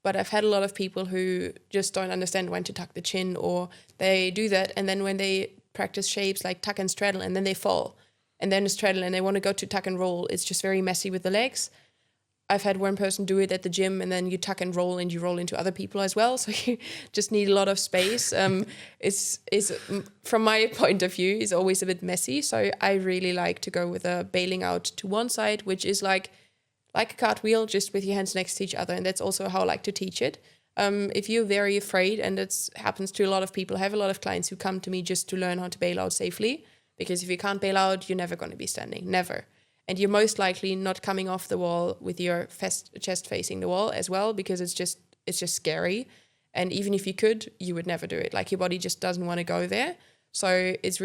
But I've had a lot of people who just don't understand when to tuck the chin, or they do that, and then when they practice shapes like tuck and straddle, and then they fall, and then straddle, and they want to go to tuck and roll, it's just very messy with the legs. I've had one person do it at the gym, and then you tuck and roll, and you roll into other people as well. So you just need a lot of space. It's from my point of view, is always a bit messy. So I really like to go with a bailing out to one side, which is like a cartwheel, just with your hands next to each other. And that's also how I like to teach it. If you're very afraid, and it happens to a lot of people, I have a lot of clients who come to me just to learn how to bail out safely. Because if you can't bail out, you're never going to be standing, never. And you're most likely not coming off the wall with your chest facing the wall as well, because it's just scary. And even if you could, you would never do it. Like, your body just doesn't want to go there. So it's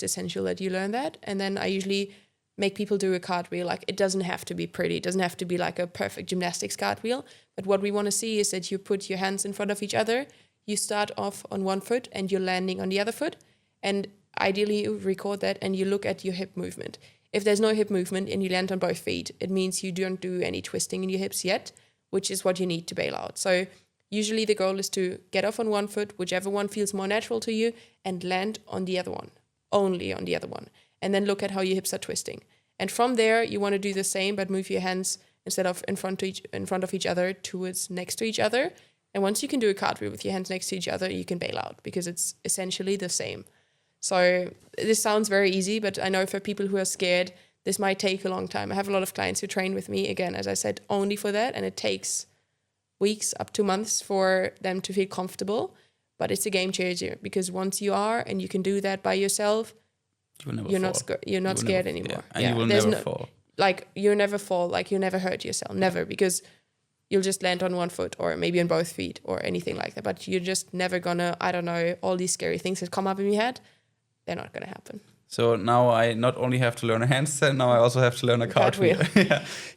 essential that you learn that. And then I usually make people do a cartwheel. Like, it doesn't have to be pretty. It doesn't have to be like a perfect gymnastics cartwheel. But what we want to see is that you put your hands in front of each other. You start off on one foot and you're landing on the other foot. And ideally you record that and you look at your hip movement. If there's no hip movement and you land on both feet, it means you don't do any twisting in your hips yet, which is what you need to bail out. So usually the goal is to get off on one foot, whichever one feels more natural to you, and land on the other one, only on the other one. And then look at how your hips are twisting. And from there, you want to do the same, but move your hands instead of in front of each other towards next to each other. And once you can do a cartwheel with your hands next to each other, you can bail out, because it's essentially the same. So this sounds very easy, but I know for people who are scared, this might take a long time. I have a lot of clients who train with me, again, as I said, only for that. And it takes weeks up to months for them to feel comfortable. But it's a game changer, because once you are and you can do that by yourself, you're not scared anymore. Yeah. And you will never fall. Like, you never fall, like you never hurt yourself, never, because you'll just land on one foot or maybe on both feet or anything like that. But you're just never gonna, I don't know, all these scary things that come up in your head, they're not going to happen. So now I not only have to learn a handstand, now I also have to learn a cartwheel.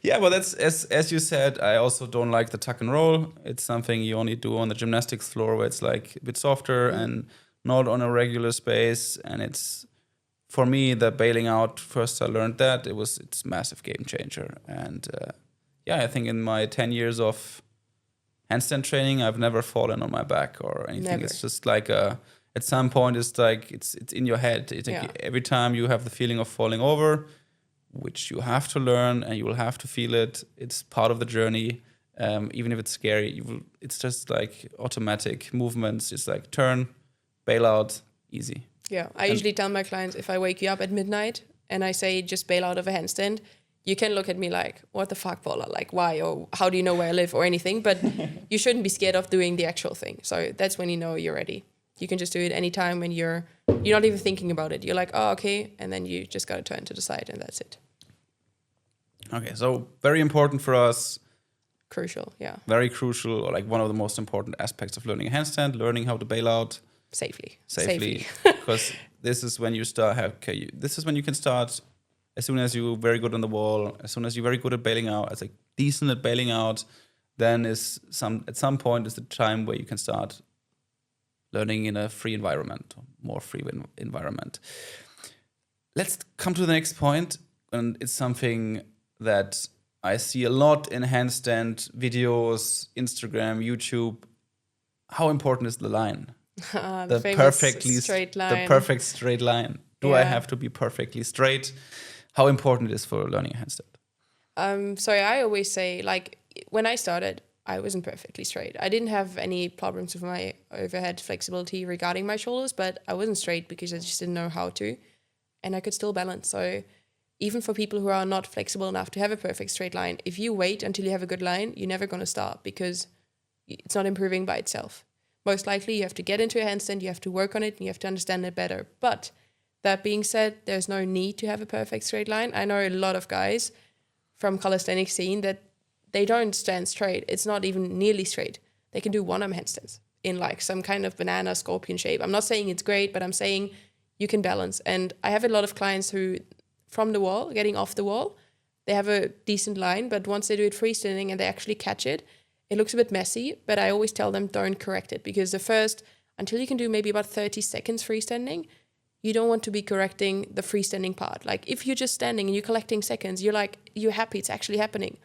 Yeah, but that's, as you said, I also don't like the tuck and roll. It's something you only do on the gymnastics floor, where it's like a bit softer and not on a regular space. And it's, for me, the bailing out, first I learned that, it's a massive game changer. And I think in my 10 years of handstand training, I've never fallen on my back or anything. Never. It's just like at some point, it's like it's in your head. Every time you have the feeling of falling over, which you have to learn and you will have to feel it. It's part of the journey. Even if it's scary, it's just like automatic movements. It's like turn, bail out, easy. Yeah, I usually tell my clients, if I wake you up at midnight and I say just bail out of a handstand, you can look at me like, what the fuck, Paula? Like, why? Or how do you know where I live or anything? But you shouldn't be scared of doing the actual thing. So that's when you know you're ready. You can just do it anytime when you're not even thinking about it. You're like, oh, okay. And then you just got to turn to the side and that's it. Okay, so very important for us. Crucial, yeah. Very crucial, or like one of the most important aspects of learning a handstand, learning how to bail out. Safely. Because this is when you start, this is when you can start, as soon as you're very good on the wall, as soon as you're very good at bailing out, as like decent at bailing out, then at some point is the time where you can start learning in a free environment, more free environment. Let's come to the next point, and it's something that I see a lot in handstand videos, Instagram, YouTube. How important is the line? The perfect straight line. The perfect straight line. Do I have to be perfectly straight? How important it is for learning a handstand? So I always say, like, when I started, I wasn't perfectly straight. I didn't have any problems with my overhead flexibility regarding my shoulders, but I wasn't straight because I just didn't know how to, and I could still balance. So even for people who are not flexible enough to have a perfect straight line, if you wait until you have a good line, you're never going to start because it's not improving by itself. Most likely you have to get into a handstand, you have to work on it, and you have to understand it better. But that being said, there's no need to have a perfect straight line. I know a lot of guys from calisthenics scene that they don't stand straight. It's not even nearly straight. They can do one-arm handstands in like some kind of banana scorpion shape. I'm not saying it's great, but I'm saying you can balance. And I have a lot of clients who, from the wall, getting off the wall, they have a decent line, but once they do it freestanding and they actually catch it, it looks a bit messy, but I always tell them don't correct it because until you can do maybe about 30 seconds freestanding, you don't want to be correcting the freestanding part. Like if you're just standing and you're collecting seconds, you're happy it's actually happening.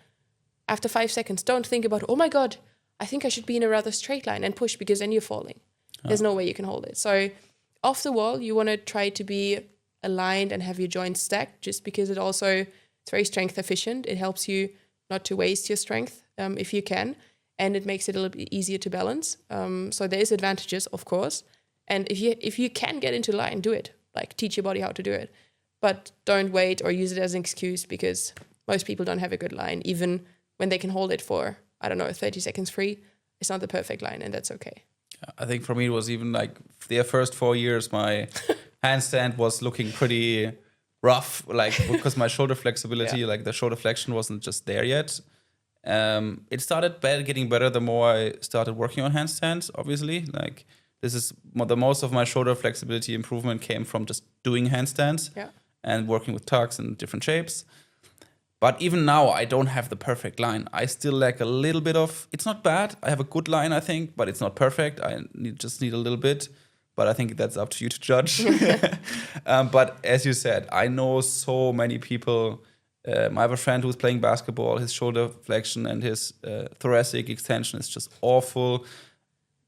After 5 seconds, don't think about, oh my God, I think I should be in a rather straight line and push because then you're falling. There's no way you can hold it. So off the wall, you want to try to be aligned and have your joints stacked just because it's very strength efficient. It helps you not to waste your strength if you can. And it makes it a little bit easier to balance. So there is advantages, of course. And if you can get into line, do it. Like teach your body how to do it. But don't wait or use it as an excuse because most people don't have a good line. Even when they can hold it for, 30 seconds free, it's not the perfect line, and that's okay. I think for me, it was even like the first 4 years, my handstand was looking pretty rough, like because my shoulder flexibility, like the shoulder flexion wasn't just there yet. It started getting better the more I started working on handstands, obviously. Like this is the most of my shoulder flexibility improvement came from just doing handstands and working with tucks and different shapes. But even now, I don't have the perfect line. I still lack a little bit of, it's not bad. I have a good line, I think, but it's not perfect. I just need a little bit. But I think that's up to you to judge. But as you said, I know so many people. I have a friend who's playing basketball. His shoulder flexion and his thoracic extension is just awful.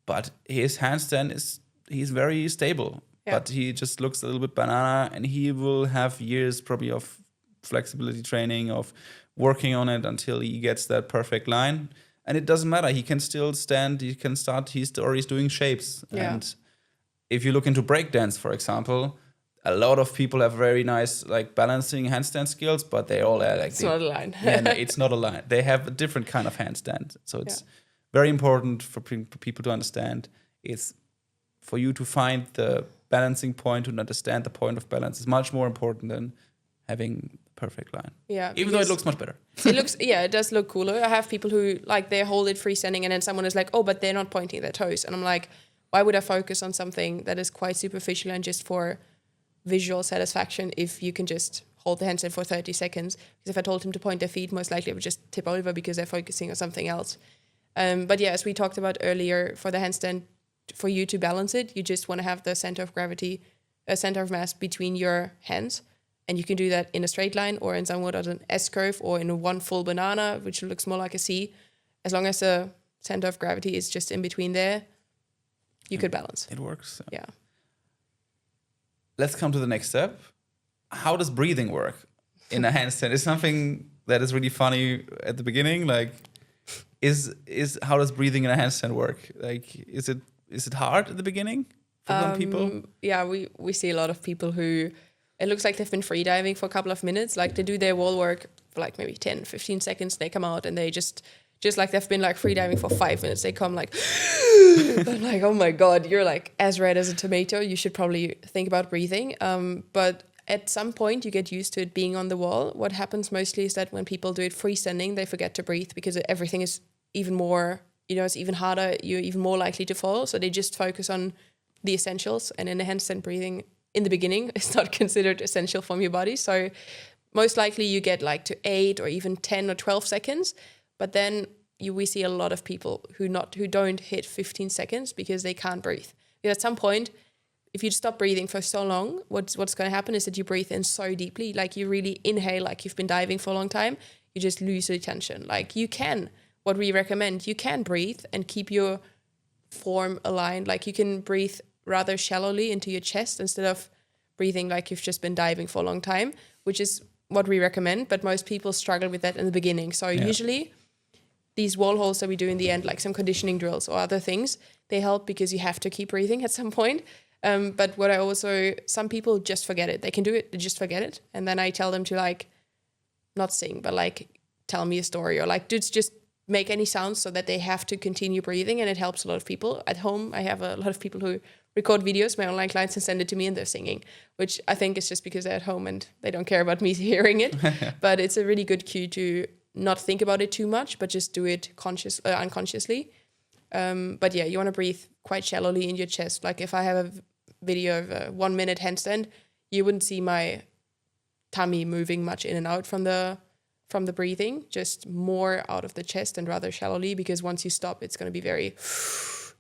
But his handstand he's very stable. Yeah. But he just looks a little bit banana, and he will have years probably of flexibility training, of working on it until he gets that perfect line. And it doesn't matter. He can still stand. He can start. He's doing shapes. Yeah. And if you look into breakdance, for example, a lot of people have very nice like balancing handstand skills, but they all are like it's not a line. No, it's not a line. They have a different kind of handstand. So it's very important for people to understand. It's for you to find the balancing point and understand the point of balance is much more important than having perfect line. Yeah. Even though it looks much better. It does look cooler. I have people who like they hold it freestanding and then someone is like, oh, but they're not pointing their toes. And I'm like, why would I focus on something that is quite superficial and just for visual satisfaction if you can just hold the handstand for 30 seconds? Because if I told him to point their feet, most likely it would just tip over because they're focusing on something else. But yeah, as we talked about earlier, for the handstand, for you to balance it, you just want to have the center of mass between your hands. And you can do that in a straight line or in somewhat of an S curve or in one full banana, which looks more like a C. As long as the center of gravity is just in between there, you could balance. It works. Yeah. Let's come to the next step. How does breathing work in a handstand? It's something that is really funny at the beginning. Like, how does breathing in a handstand work? Like, is it hard at the beginning for some people? Yeah, we see a lot of people who it looks like they've been free diving for a couple of minutes. Like they do their wall work for like maybe 10, 15 seconds. They come out and they just like they've been like free diving for 5 minutes. They come like, I'm like, oh my God, you're like as red as a tomato. You should probably think about breathing. But at some point you get used to it being on the wall. What happens mostly is that when people do it freestanding, they forget to breathe because everything is even more, it's even harder. You're even more likely to fall. So they just focus on the essentials. And in the handstand breathing, in the beginning, it's not considered essential from your body. So most likely you get like to 8 or even 10 or 12 seconds. But then we see a lot of people who don't hit 15 seconds because they can't breathe. Because at some point, if you stop breathing for so long, what's going to happen is that you breathe in so deeply, like you really inhale like you've been diving for a long time. You just lose the tension. Like what we recommend, you can breathe and keep your form aligned. Like you can breathe rather shallowly into your chest instead of breathing like you've just been diving for a long time, which is what we recommend. But most people struggle with that in the beginning. So usually these wall holds that we do in the end, like some conditioning drills or other things, they help because you have to keep breathing at some point. But what I also, some people just forget it. They can do it, they just forget it. And then I tell them to like, not sing, but like tell me a story, or like dudes just make any sounds so that they have to continue breathing. And it helps a lot of people. At home, I have a lot of people who record videos, my online clients, and send it to me, and they're singing, which I think is just because they're at home and they don't care about me hearing it. But it's a really good cue to not think about it too much, but just do it unconsciously. But yeah, you want to breathe quite shallowly in your chest. Like if I have a video of a 1 minute handstand, you wouldn't see my tummy moving much in and out from the breathing, just more out of the chest and rather shallowly, because once you stop, it's going to be very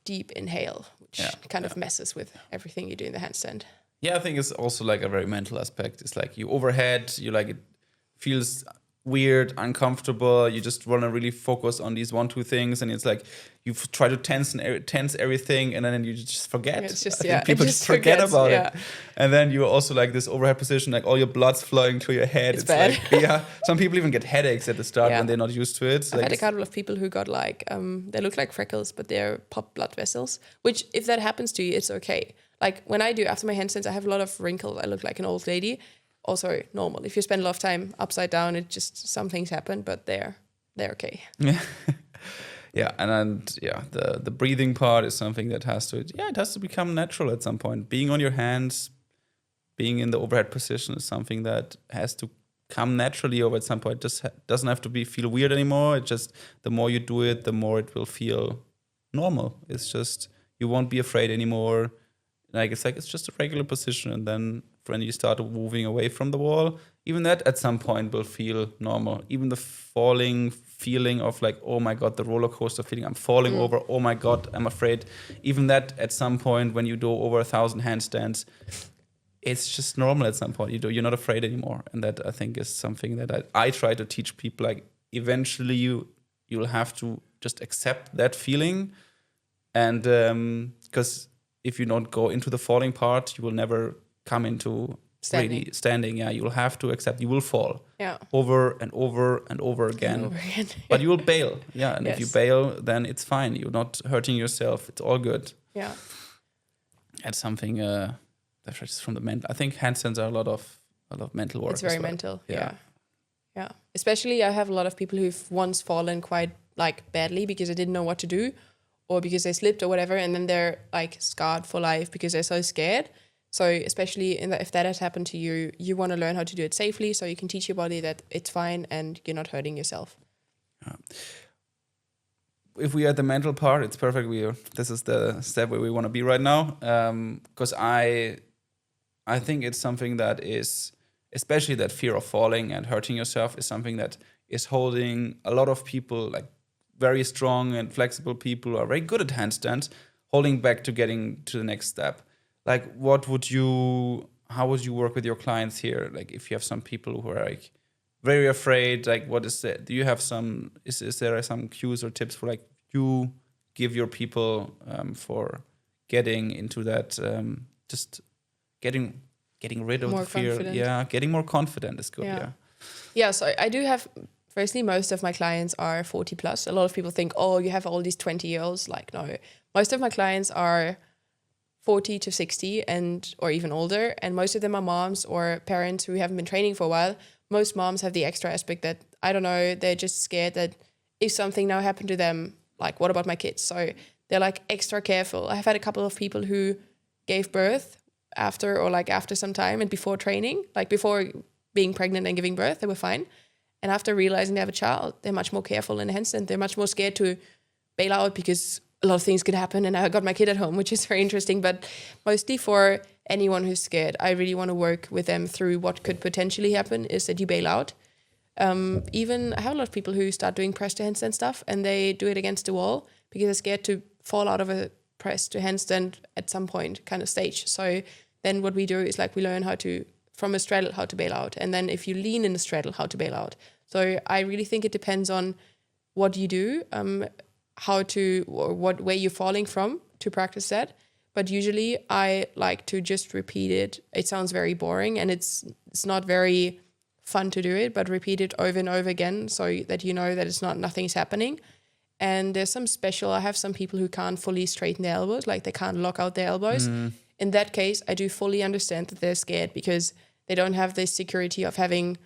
deep inhale, which kind of messes with everything you do in the handstand. Yeah, I think it's also like a very mental aspect. It's like you overhead, you like it feels weird, uncomfortable. You just want to really focus on these 1-2 things, and it's like you try to tense everything, and then you just forget. It's just, I think people just forget about it. And then you also like this overhead position, like all your blood's flowing to your head. It's bad. Like, some people even get headaches at the start when they're not used to it. I've had a couple of people who got like, they look like freckles, but they're popped blood vessels, which if that happens to you, it's okay. Like when I do after my handstands, I have a lot of wrinkles. I look like an old lady. Also normal. If you spend a lot of time upside down, it just, some things happen, but they're okay. Yeah. The breathing part is something that has to become natural at some point. Being on your hands, being in the overhead position is something that has to come naturally over at some point. It just doesn't have to feel weird anymore. It just, the more you do it, the more it will feel normal. It's just, you won't be afraid anymore. It's just a regular position, and then when you start moving away from the wall, even that at some point will feel normal. Even the falling feeling of like, oh my God, the roller coaster feeling, I'm falling over, oh my God, I'm afraid. Even that at some point when you do over 1,000 handstands, it's just normal at some point. You're not afraid anymore. And that I think is something that I try to teach people. Like eventually you'll have to just accept that feeling. And because if you don't go into the falling part, you will never come into really standing. Yeah, you will have to accept you will fall over and over and over again. But you will bail. Yeah, and if you bail, then it's fine. You're not hurting yourself. It's all good. Yeah. That's something that's from the mental. I think handstands are a lot of mental work. It's very mental. Yeah. Especially I have a lot of people who've once fallen quite like badly because they didn't know what to do, or because they slipped or whatever, and then they're like scarred for life because they're so scared. So especially if that has happened to you, you want to learn how to do it safely so you can teach your body that it's fine and you're not hurting yourself. If we are at the mental part, it's perfect. This is the step where we want to be right now. Because I think it's something that is, especially that fear of falling and hurting yourself is something that is holding a lot of people, like very strong and flexible people who are very good at handstands, holding back to getting to the next step. Like, how would you work with your clients here? Like, if you have some people who are like very afraid, like, what is it? Do you have is there some cues or tips for like you give your people for getting into that, just getting rid of the fear? Confident. Yeah, getting more confident is good. Yeah, so I do have, firstly, most of my clients are 40 plus. A lot of people think, oh, you have all these 20-year-olds. Like, no, most of my clients are 40 to 60 or even older. And most of them are moms or parents who haven't been training for a while. Most moms have the extra aspect that, I don't know, they're just scared that if something now happened to them, like, what about my kids? So they're like extra careful. I've had a couple of people who gave birth after some time and before training, like before being pregnant and giving birth, they were fine. And after realizing they have a child, they're much more careful in a handstand. They're much more scared to bail out because a lot of things could happen, and I got my kid at home, which is very interesting. But mostly for anyone who's scared, I really want to work with them through what could potentially happen is that you bail out. Even I have a lot of people who start doing press to handstand stuff, and they do it against the wall because they're scared to fall out of a press to handstand at some point kind of stage. So then what we do is like we learn from a straddle how to bail out, and then if you lean in the straddle, how to bail out. So I really think it depends on what you do, what where you're falling from to practice that. but usually I like to just repeat it. It sounds very boring and it's not very fun to do it, but repeat it over and over again so that you know that nothing's happening. And there's I have some people who can't fully straighten their elbows, like they can't lock out their elbows. In that case, I do fully understand that they're scared because they don't have this security of having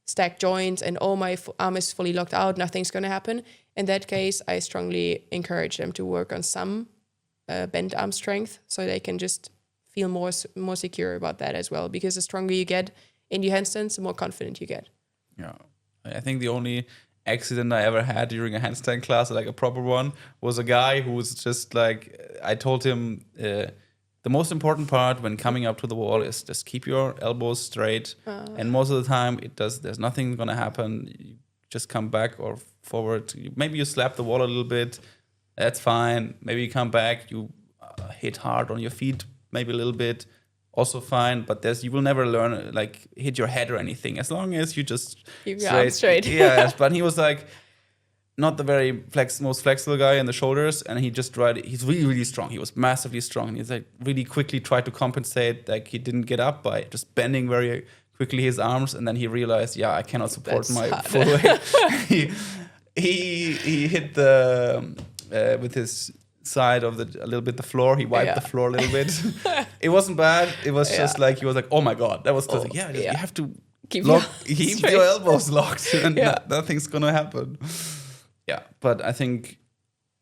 stacked joints and my arm is fully locked out, nothing's going to happen. In that case, I strongly encourage them to work on some bent arm strength so they can just feel more secure about that as well, because the stronger you get in your handstands, the more confident you get. Yeah, I think the only accident I ever had during a handstand class, like a proper one, was a guy who was just like, I told him the most important part when coming up to the wall is just keep your elbows straight, and most of the time there's nothing gonna happen. You just come back or forward. Maybe you slap the wall a little bit, that's fine. Maybe you come back, you hit hard on your feet maybe a little bit, also fine. But you will never learn like hit your head or anything as long as you just keep your arms straight. Yeah, but he was like not the very most flexible guy in the shoulders, and he just tried. He's really, really strong. He was massively strong, and he's like really quickly tried to compensate. Like he didn't get up by just bending very quickly his arms, and then he realized, yeah, I cannot support That's my hard. full weight. he hit the with his side of a little bit the floor. He wiped the floor a little bit. It wasn't bad. It was just like he was like, oh my god, that was just you have to keep your elbows locked, and nothing's gonna happen. Yeah, but I think,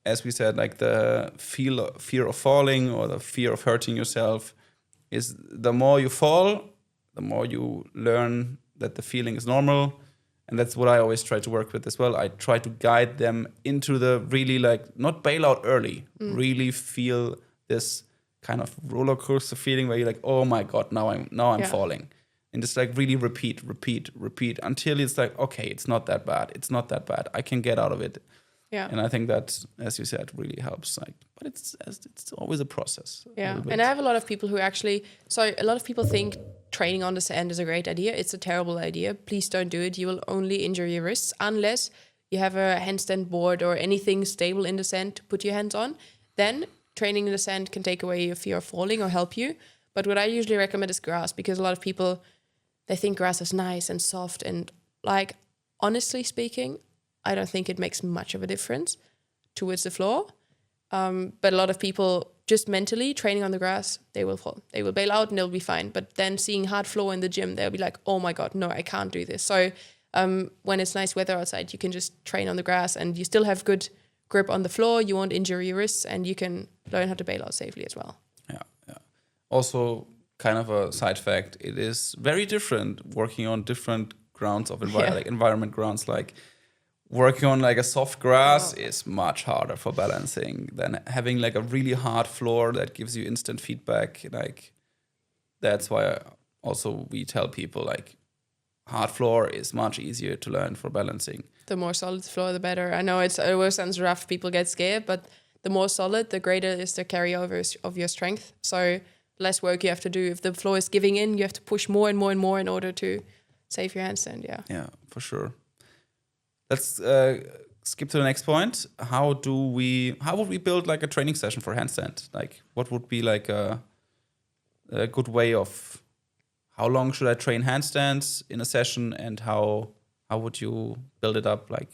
as we said, like the fear of falling or the fear of hurting yourself is the more you fall, the more you learn that the feeling is normal. And that's what I always try to work with as well. I try to guide them into the really not bail out early, really feel this kind of roller coaster feeling where you're like, oh my God, now I'm falling. And just like really repeat until it's like, okay, it's not that bad. I can get out of it. Yeah. And I think that, as you said, really helps. But it's always a process. Yeah. And I have a lot of people who a lot of people think training on the sand is a great idea. It's a terrible idea. Please don't do it. You will only injure your wrists unless you have a handstand board or anything stable in the sand to put your hands on. Then training in the sand can take away your fear of falling or help you. But what I usually recommend is grass, because a lot of people, they think grass is nice and soft, and honestly speaking, I don't think it makes much of a difference towards the floor. But a lot of people just mentally training on the grass, they will fall. They will bail out and they'll be fine. But then seeing hard floor in the gym, they'll be like, oh my God, no, I can't do this. So when it's nice weather outside, you can just train on the grass and you still have good grip on the floor. You won't injure your wrists and you can learn how to bail out safely as well. Yeah. Also, kind of a side fact, it is very different working on different grounds of environment grounds. Like working on like a soft grass is much harder for balancing than having like a really hard floor that gives you instant feedback. Like that's why we tell people like hard floor is much easier to learn for balancing. The more solid the floor, the better. I know it always sounds rough. People get scared, but the more solid, the greater is the carryover of your strength. So less work you have to do. If the floor is giving in, you have to push more and more and more in order to save your handstand. Yeah, for sure. Let's skip to the next point. How would we build like a training session for handstand? Like what would be like a good way of how long should I train handstands in a session, and how would you build it up, like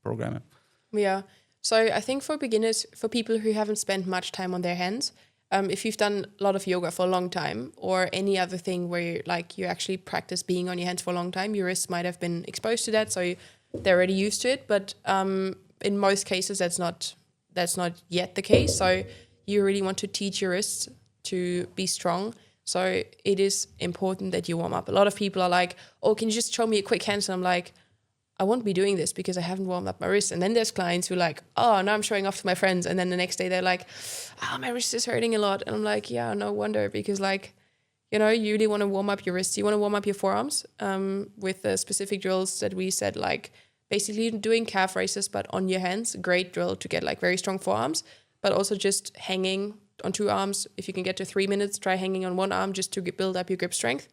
program it? Yeah. So I think for beginners, for people who haven't spent much time on their hands, if you've done a lot of yoga for a long time or any other thing where you actually practice being on your hands for a long time, your wrists might have been exposed to that, so they're already used to it. But in most cases, that's not yet the case. So you really want to teach your wrists to be strong. So it is important that you warm up. A lot of people are like, oh, can you just show me a quick handstand? I'm like, I won't be doing this because I haven't warmed up my wrist. And then there's clients who are like, oh, now I'm showing off to my friends. And then the next day they're like, my wrist is hurting a lot. And I'm like, yeah, no wonder, because you really want to warm up your wrists. You want to warm up your forearms with the specific drills that we said, like basically doing calf raises, but on your hands. Great drill to get like very strong forearms, but also just hanging on 2 arms. If you can get to 3 minutes, try hanging on 1 arm just to build up your grip strength.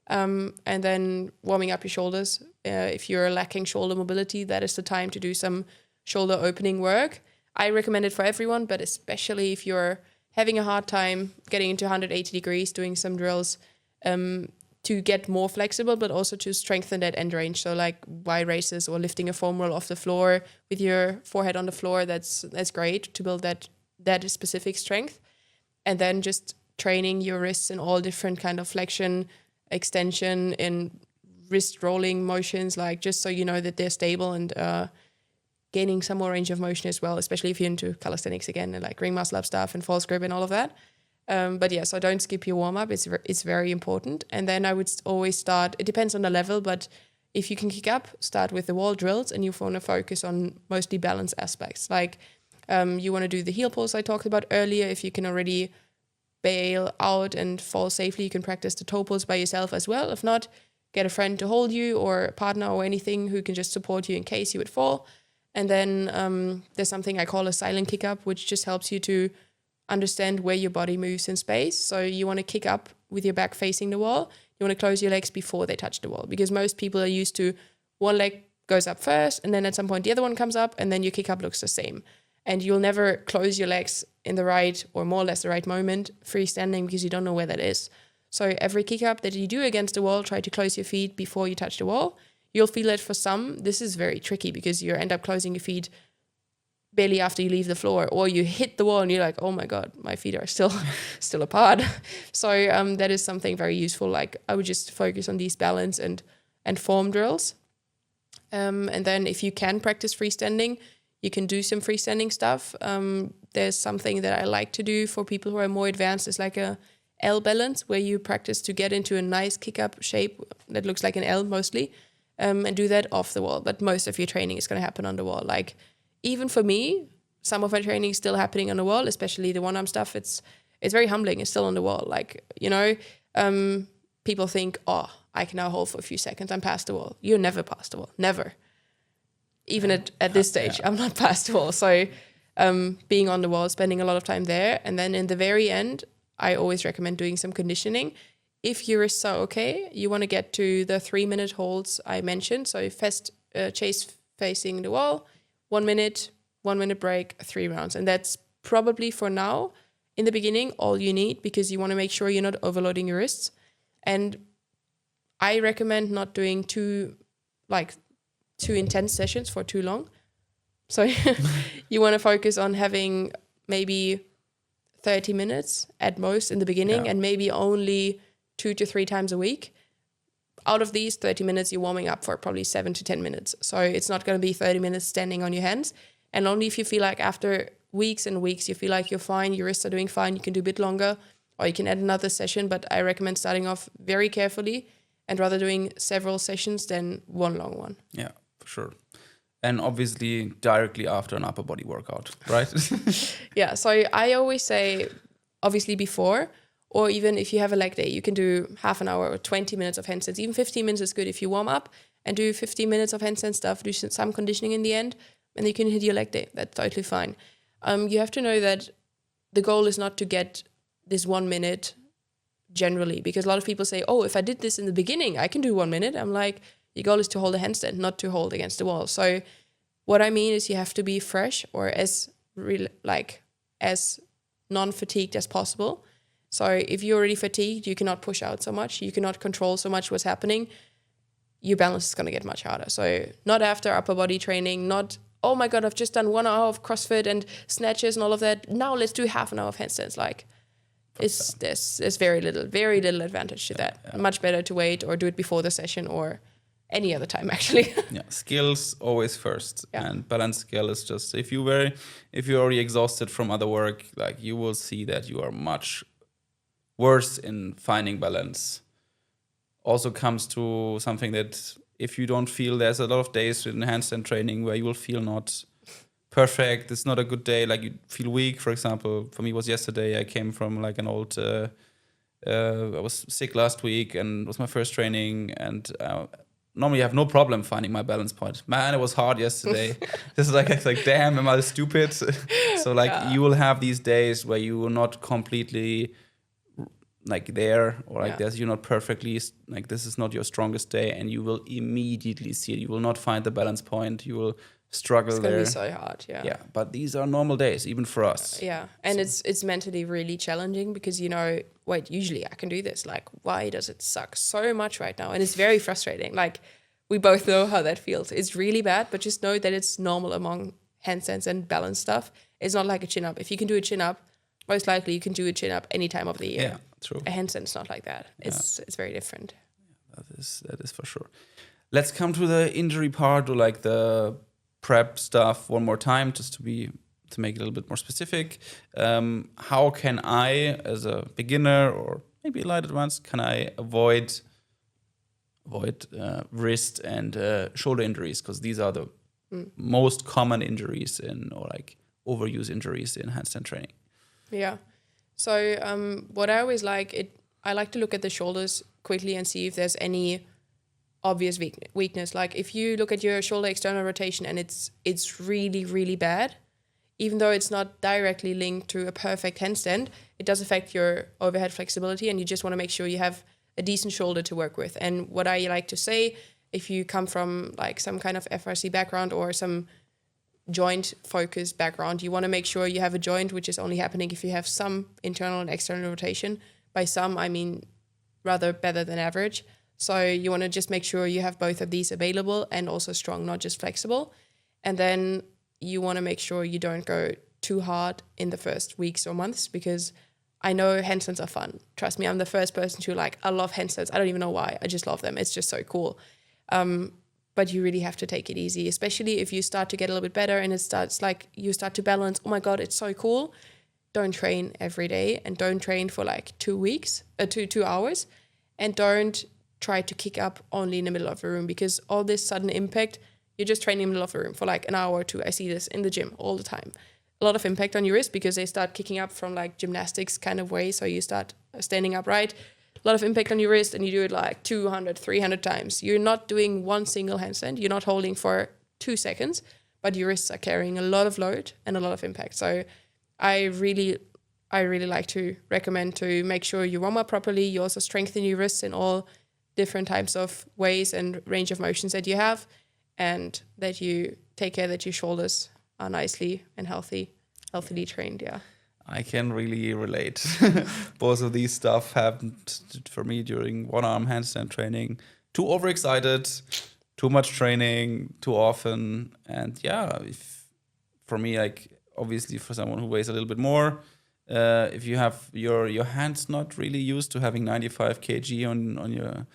And then warming up your shoulders. If you're lacking shoulder mobility, that is the time to do some shoulder opening work. I recommend it for everyone, but especially if you're having a hard time getting into 180 degrees, doing some drills to get more flexible, but also to strengthen that end range. So like wide raises or lifting a foam roll off the floor with your forehead on the floor, that's great to build that specific strength. And then just training your wrists in all different kind of flexion, extension, and wrist rolling motions, like just so you know that they're stable, and gaining some more range of motion as well, especially if you're into calisthenics again, and like ring muscle up stuff and false grip and all of that. But yeah, so don't skip your warm-up. It's very important. And then I would always start, it depends on the level, but if you can kick up, start with the wall drills, and you want to focus on mostly balance aspects. Like you want to do the heel pulse I talked about earlier. If you can already bail out and fall safely, you can practice the toe pulse by yourself as well. If not, get a friend to hold you, or a partner or anything who can just support you in case you would fall. And then there's something I call a silent kick up, which just helps you to understand where your body moves in space. So you want to kick up with your back facing the wall. You want to close your legs before they touch the wall, because most people are used to one leg goes up first, and then at some point the other one comes up, and then your kick up looks the same. And you'll never close your legs in the right, or more or less the right moment, freestanding, because you don't know where that is. So every kick up that you do against the wall, try to close your feet before you touch the wall. You'll feel it for some. This is very tricky because you end up closing your feet barely after you leave the floor, or you hit the wall and you're like, oh my God, my feet are still apart. So that is something very useful. Like I would just focus on these balance and form drills. And then if you can practice freestanding, you can do some freestanding stuff. There's something that I like to do for people who are more advanced. It's like a L balance, where you practice to get into a nice kick-up shape that looks like an L mostly, and do that off the wall. But most of your training is going to happen on the wall. Like even for me, some of my training is still happening on the wall, especially the one-arm stuff. It's very humbling. It's still on the wall. Like, you know, people think, oh, I can now hold for a few seconds. I'm past the wall. You're never past the wall. Never. Even at this stage, I'm not past the wall. So being on the wall, spending a lot of time there. And then in the very end, I always recommend doing some conditioning. If your wrists are okay, you want to get to the 3-minute holds I mentioned. So chase facing the wall, 1 minute, 1 minute break, 3 rounds. And that's probably for now, in the beginning, all you need, because you want to make sure you're not overloading your wrists. And I recommend not doing too intense sessions for too long. So you want to focus on having maybe 30 minutes at most in the beginning, and maybe only 2 to 3 times a week. Out of these 30 minutes, you're warming up for probably 7 to 10 minutes. So it's not going to be 30 minutes standing on your hands. And only if you feel like after weeks and weeks, you feel like you're fine, your wrists are doing fine, you can do a bit longer, or you can add another session. But I recommend starting off very carefully and rather doing several sessions than one long one. Yeah, for sure. And obviously directly after an upper body workout, right? Yeah, so I always say, obviously before, or even if you have a leg day, you can do half an hour or 20 minutes of handstands. Even 15 minutes is good if you warm up and do 15 minutes of handstand stuff, do some conditioning in the end, and you can hit your leg day. That's totally fine. You have to know that the goal is not to get this 1 minute generally, because a lot of people say, oh, if I did this in the beginning, I can do 1 minute. I'm like, your goal is to hold a handstand, not to hold against the wall. So what I mean is you have to be fresh, or as non-fatigued as possible. So if you're already fatigued, you cannot push out so much, you cannot control so much what's happening, your balance is going to get much harder. So not after upper body training, not, oh my God, I've just done 1 hour of CrossFit and snatches and all of that. Now let's do half an hour of handstands. Like, there's very little advantage to that. Yeah. Much better to wait or do it before the session or any other time, actually. Yeah, skills always first. Yeah. And balance skill is just, if you're already exhausted from other work, like you will see that you are much worse in finding balance. Also comes to something that if you don't feel, there's a lot of days in handstand training where you will feel not perfect. It's not a good day. Like you feel weak. For example, for me it was yesterday. I came from like an old, I was sick last week and it was my first training, and normally I have no problem finding my balance point. Man, it was hard yesterday. It's like, damn, am I stupid? So like you will have these days where you will not completely like there, or like this, you're not perfectly, like this is not your strongest day, and you will immediately see it. You will not find the balance point. You will struggle It's gonna there. be so hard. Yeah. Yeah, but these are normal days, even for us. Yeah, and it's mentally really challenging because wait, usually I can do this. Like, why does it suck so much right now? And it's very frustrating. Like, we both know how that feels. It's really bad, but just know that it's normal among handstands and balance stuff. It's not like a chin up. If you can do a chin up, most likely you can do a chin up any time of the year. Yeah, true. A handstand's not like that. It's very different. That is for sure. Let's come to the injury part, or like the prep stuff one more time, just to make it a little bit more specific. How can I, as a beginner or maybe a light advanced, can I avoid wrist and shoulder injuries? Because these are the most common injuries or like overuse injuries in handstand training. Yeah. So what I always I like to look at the shoulders quickly and see if there's any obvious weakness. Like if you look at your shoulder external rotation and it's really, really bad, even though it's not directly linked to a perfect handstand, it does affect your overhead flexibility, and you just want to make sure you have a decent shoulder to work with. And what I like to say, if you come from like some kind of FRC background or some joint focused background, you want to make sure you have a joint which is only happening if you have some internal and external rotation. By some, I mean rather better than average. So you want to just make sure you have both of these available and also strong, not just flexible. And then you want to make sure you don't go too hard in the first weeks or months, because I know handstands are fun. Trust me, I'm the first person to I love handstands. I don't even know why. I just love them. It's just so cool. But you really have to take it easy, especially if you start to get a little bit better and it starts you start to balance. Oh my God, it's so cool. Don't train every day, and don't train for 2 weeks, 2 hours, and don't try to kick up only in the middle of the room, because all this sudden impact, you're just training in the middle of the room for an hour or two. I see this in the gym all the time. A lot of impact on your wrist because they start kicking up from gymnastics kind of way. So you start standing upright, a lot of impact on your wrist, and you do it 200, 300 times. You're not doing one single handstand. You're not holding for 2 seconds, but your wrists are carrying a lot of load and a lot of impact. So I really like to recommend to make sure you warm up properly. You also strengthen your wrists in all different types of ways and range of motions that you have, and that you take care that your shoulders are nicely and healthily trained. Yeah. I can really relate. Both of these stuff happened for me during one-arm handstand training. Too overexcited, too much training, too often. And yeah, for me, obviously for someone who weighs a little bit more, if you have your hands not really used to having 95 kg on your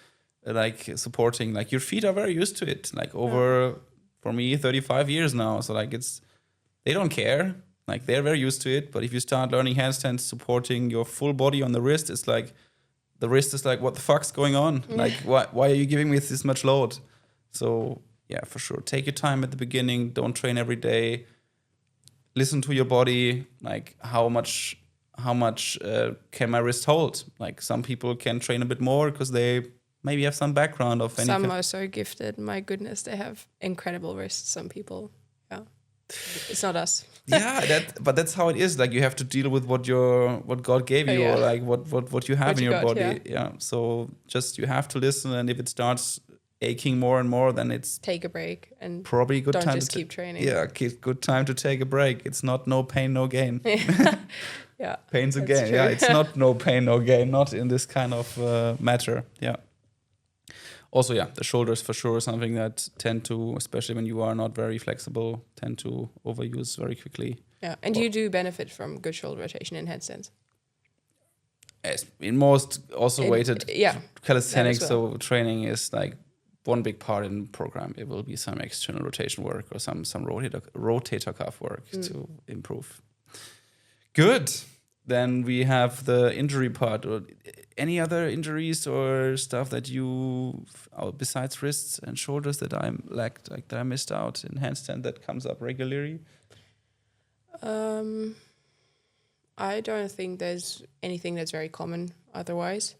supporting, your feet are very used to it. Over for me 35 years now, so they don't care. They're very used to it. But if you start learning handstands supporting your full body on the wrist, it's the wrist is what the fuck's going on? Why are you giving me this much load? So yeah, for sure, take your time at the beginning. Don't train every day. Listen to your body. How much can my wrist hold? Some people can train a bit more because they maybe have some background of anything. Some are so gifted. My goodness, they have incredible wrists. Some people, yeah. It's not us. Yeah, but that's how it is. You have to deal with what God gave you, or what you have in your body. Yeah. So just you have to listen, and if it starts aching more and more, then it's take a break and probably good don't time just keep training. Yeah, good time to take a break. It's not no pain, no gain. Yeah. Pains and gain. Yeah, it's not no pain, no gain. Not in this kind of matter. Yeah. Also, yeah, the shoulders for sure something that tend to, especially when you are not very flexible, tend to overuse very quickly. Yeah, and you do benefit from good shoulder rotation in handstands. Yes, in most also weighted calisthenics, well. so training is one big part in the program. It will be some external rotation work or some rotator cuff work to improve. Good. Then we have the injury part. Or any other injuries or stuff that you, besides wrists and shoulders, that I lacked, that I missed out in handstand that comes up regularly? I don't think there's anything that's very common otherwise.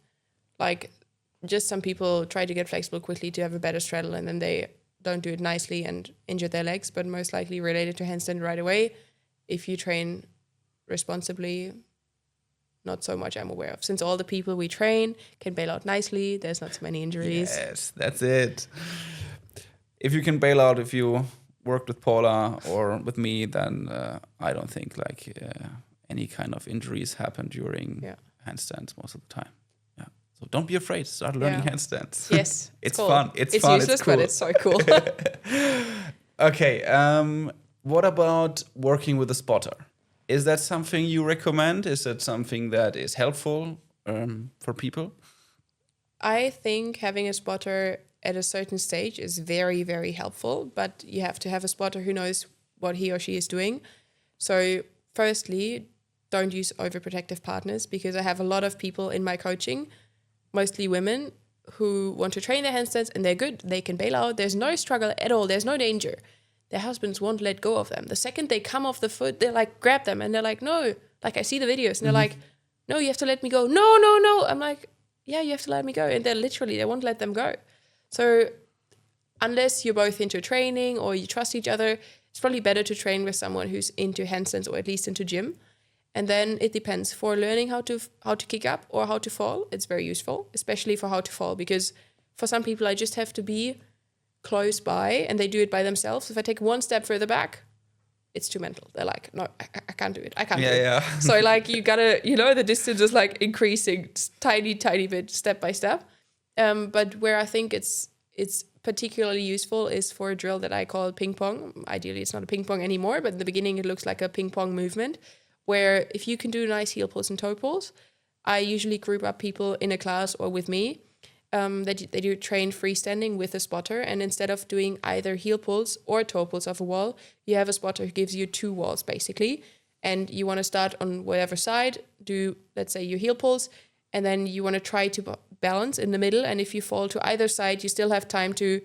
Just some people try to get flexible quickly to have a better straddle, and then they don't do it nicely and injure their legs, but most likely related to handstand right away. If you train responsibly, not so much I'm aware of. Since all the people we train can bail out nicely, there's not so many injuries. Yes, that's it. If you can bail out, if you worked with Paula or with me, then I don't think any kind of injuries happen during handstands most of the time. Yeah. So don't be afraid. Start learning handstands. Yes. It's cool. fun. It's fun. Useless, it's cool. but it's so cool. Okay. What about working with a spotter? Is that something you recommend? Is that something that is helpful for people? I think having a spotter at a certain stage is very, very helpful, but you have to have a spotter who knows what he or she is doing. So firstly, don't use overprotective partners, because I have a lot of people in my coaching, mostly women, who want to train their handstands and they're good. They can bail out. There's no struggle at all. There's no danger. Their husbands won't let go of them. The second they come off the foot, they're like, grab them. And they're like, no. Like, I see the videos and they're like, no, you have to let me go. No, no, no. I'm like, yeah, you have to let me go. And they won't let them go. So unless you're both into training or you trust each other, it's probably better to train with someone who's into handstands or at least into gym. And then it depends. For learning how to kick up or how to fall, it's very useful, especially for how to fall, because for some people, I just have to be close by and they do it by themselves. If I take one step further back, it's too mental. They're like, no, I can't do it. I can't do it. Yeah. So like you gotta, the distance is like increasing tiny bit, step by step. But where I think it's particularly useful is for a drill that I call ping pong. Ideally, it's not a ping pong anymore, but in the beginning, it looks like a ping pong movement, where if you can do nice heel pulls and toe pulls, I usually group up people in a class or with me. They do train freestanding with a spotter, and instead of doing either heel pulls or toe pulls off a wall, you have a spotter who gives you two walls basically, and you want to start on whatever side, do, let's say, your heel pulls, and then you want to try to balance in the middle, and if you fall to either side, you still have time to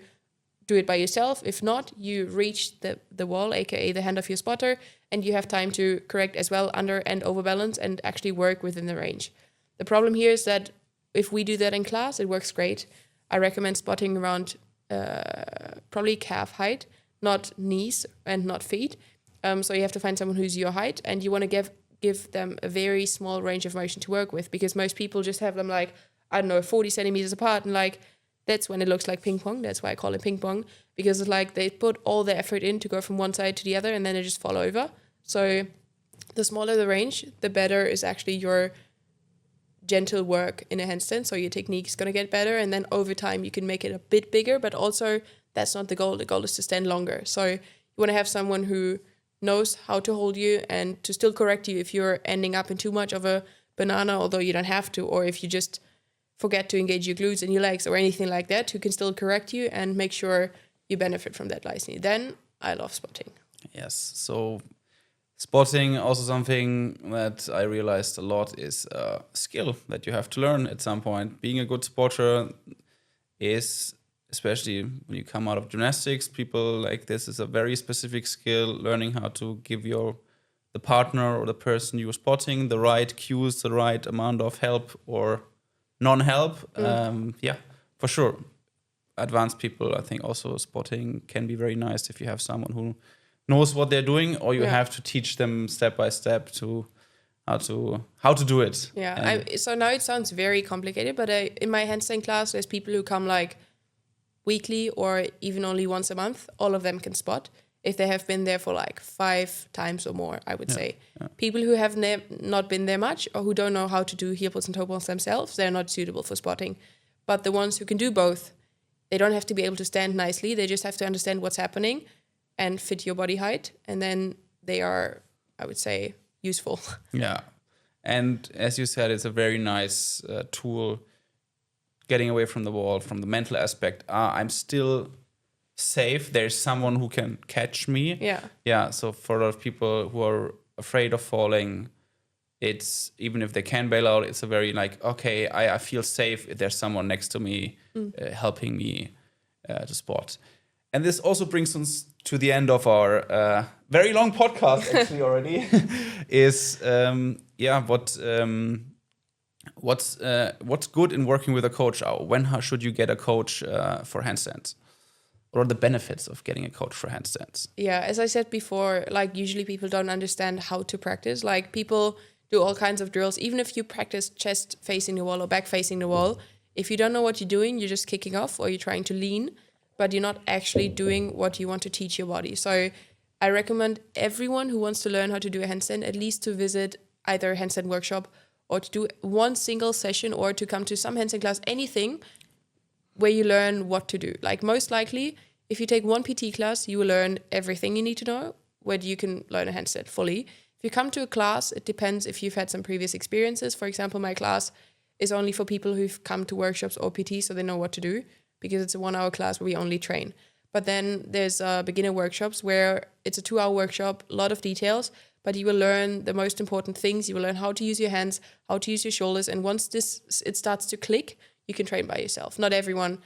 do it by yourself. If not, you reach the wall, aka the hand of your spotter, and you have time to correct as well under and over balance and actually work within the range. The problem here is that if we do that in class, it works great. I recommend spotting around probably calf height, not knees and not feet. So you have to find someone who's your height, and you want to give them a very small range of motion to work with, because most people just have them like, I don't know, 40 centimeters apart, and like that's when it looks like ping pong. That's why I call it ping pong, because it's like they put all their effort in to go from one side to the other and then they just fall over. So the smaller the range, the better is actually your gentle work in a handstand. So your technique is going to get better, and then over time you can make it a bit bigger, but also that's not the goal. The goal is to stand longer. So you want to have someone who knows how to hold you and to still correct you if you're ending up in too much of a banana, although you don't have to, or if you just forget to engage your glutes and your legs or anything like that, who can still correct you and make sure you benefit from that nicely. Then I love spotting. Yes. So spotting, also something that I realized a lot, is a skill that you have to learn at some point. Being a good spotter is, especially when you come out of gymnastics, people like this is a very specific skill, learning how to give the partner or the person you're spotting the right cues, the right amount of help or non-help. Yeah, for sure. Advanced people, I think also spotting can be very nice if you have someone who knows what they're doing, or you have to teach them step by step to how to do it. Yeah, so now it sounds very complicated, but in my handstand class, there's people who come like weekly or even only once a month. All of them can spot if they have been there for like 5 times or more, I would say. Yeah. People who have not been there much, or who don't know how to do heel pulls and toe pulls themselves, they're not suitable for spotting. But the ones who can do both, they don't have to be able to stand nicely. They just have to understand what's happening and fit your body height. And then they are, I would say, useful. Yeah. And as you said, it's a very nice tool, getting away from the wall, from the mental aspect. I'm still safe. There's someone who can catch me. Yeah. So for a lot of people who are afraid of falling, it's, even if they can bail out, it's a very like, okay, I feel safe if there's someone next to me helping me to spot. And this also brings us to the end of our very long podcast actually already. Is what's good in working with a coach? When should you get a coach for handstands? What are the benefits of getting a coach for handstands? Yeah, as I said before, like usually people don't understand how to practice. Like people do all kinds of drills. Even if you practice chest facing the wall or back facing the wall, if you don't know what you're doing, you're just kicking off or you're trying to lean. but you're not actually doing what you want to teach your body. So I recommend everyone who wants to learn how to do a handstand at least to visit either a handstand workshop or to do one single session or to come to some handstand class, anything where you learn what to do. Like most likely, if you take one PT class, you will learn everything you need to know, where you can learn a handstand fully. If you come to a class, it depends if you've had some previous experiences. For example, my class is only for people who've come to workshops or PT, so they know what to do, because it's a 1 hour class where we only train. But then there's beginner workshops where it's a 2 hour workshop, a lot of details, but you will learn the most important things. You will learn how to use your hands, how to use your shoulders. And once it starts to click, you can train by yourself. Not everyone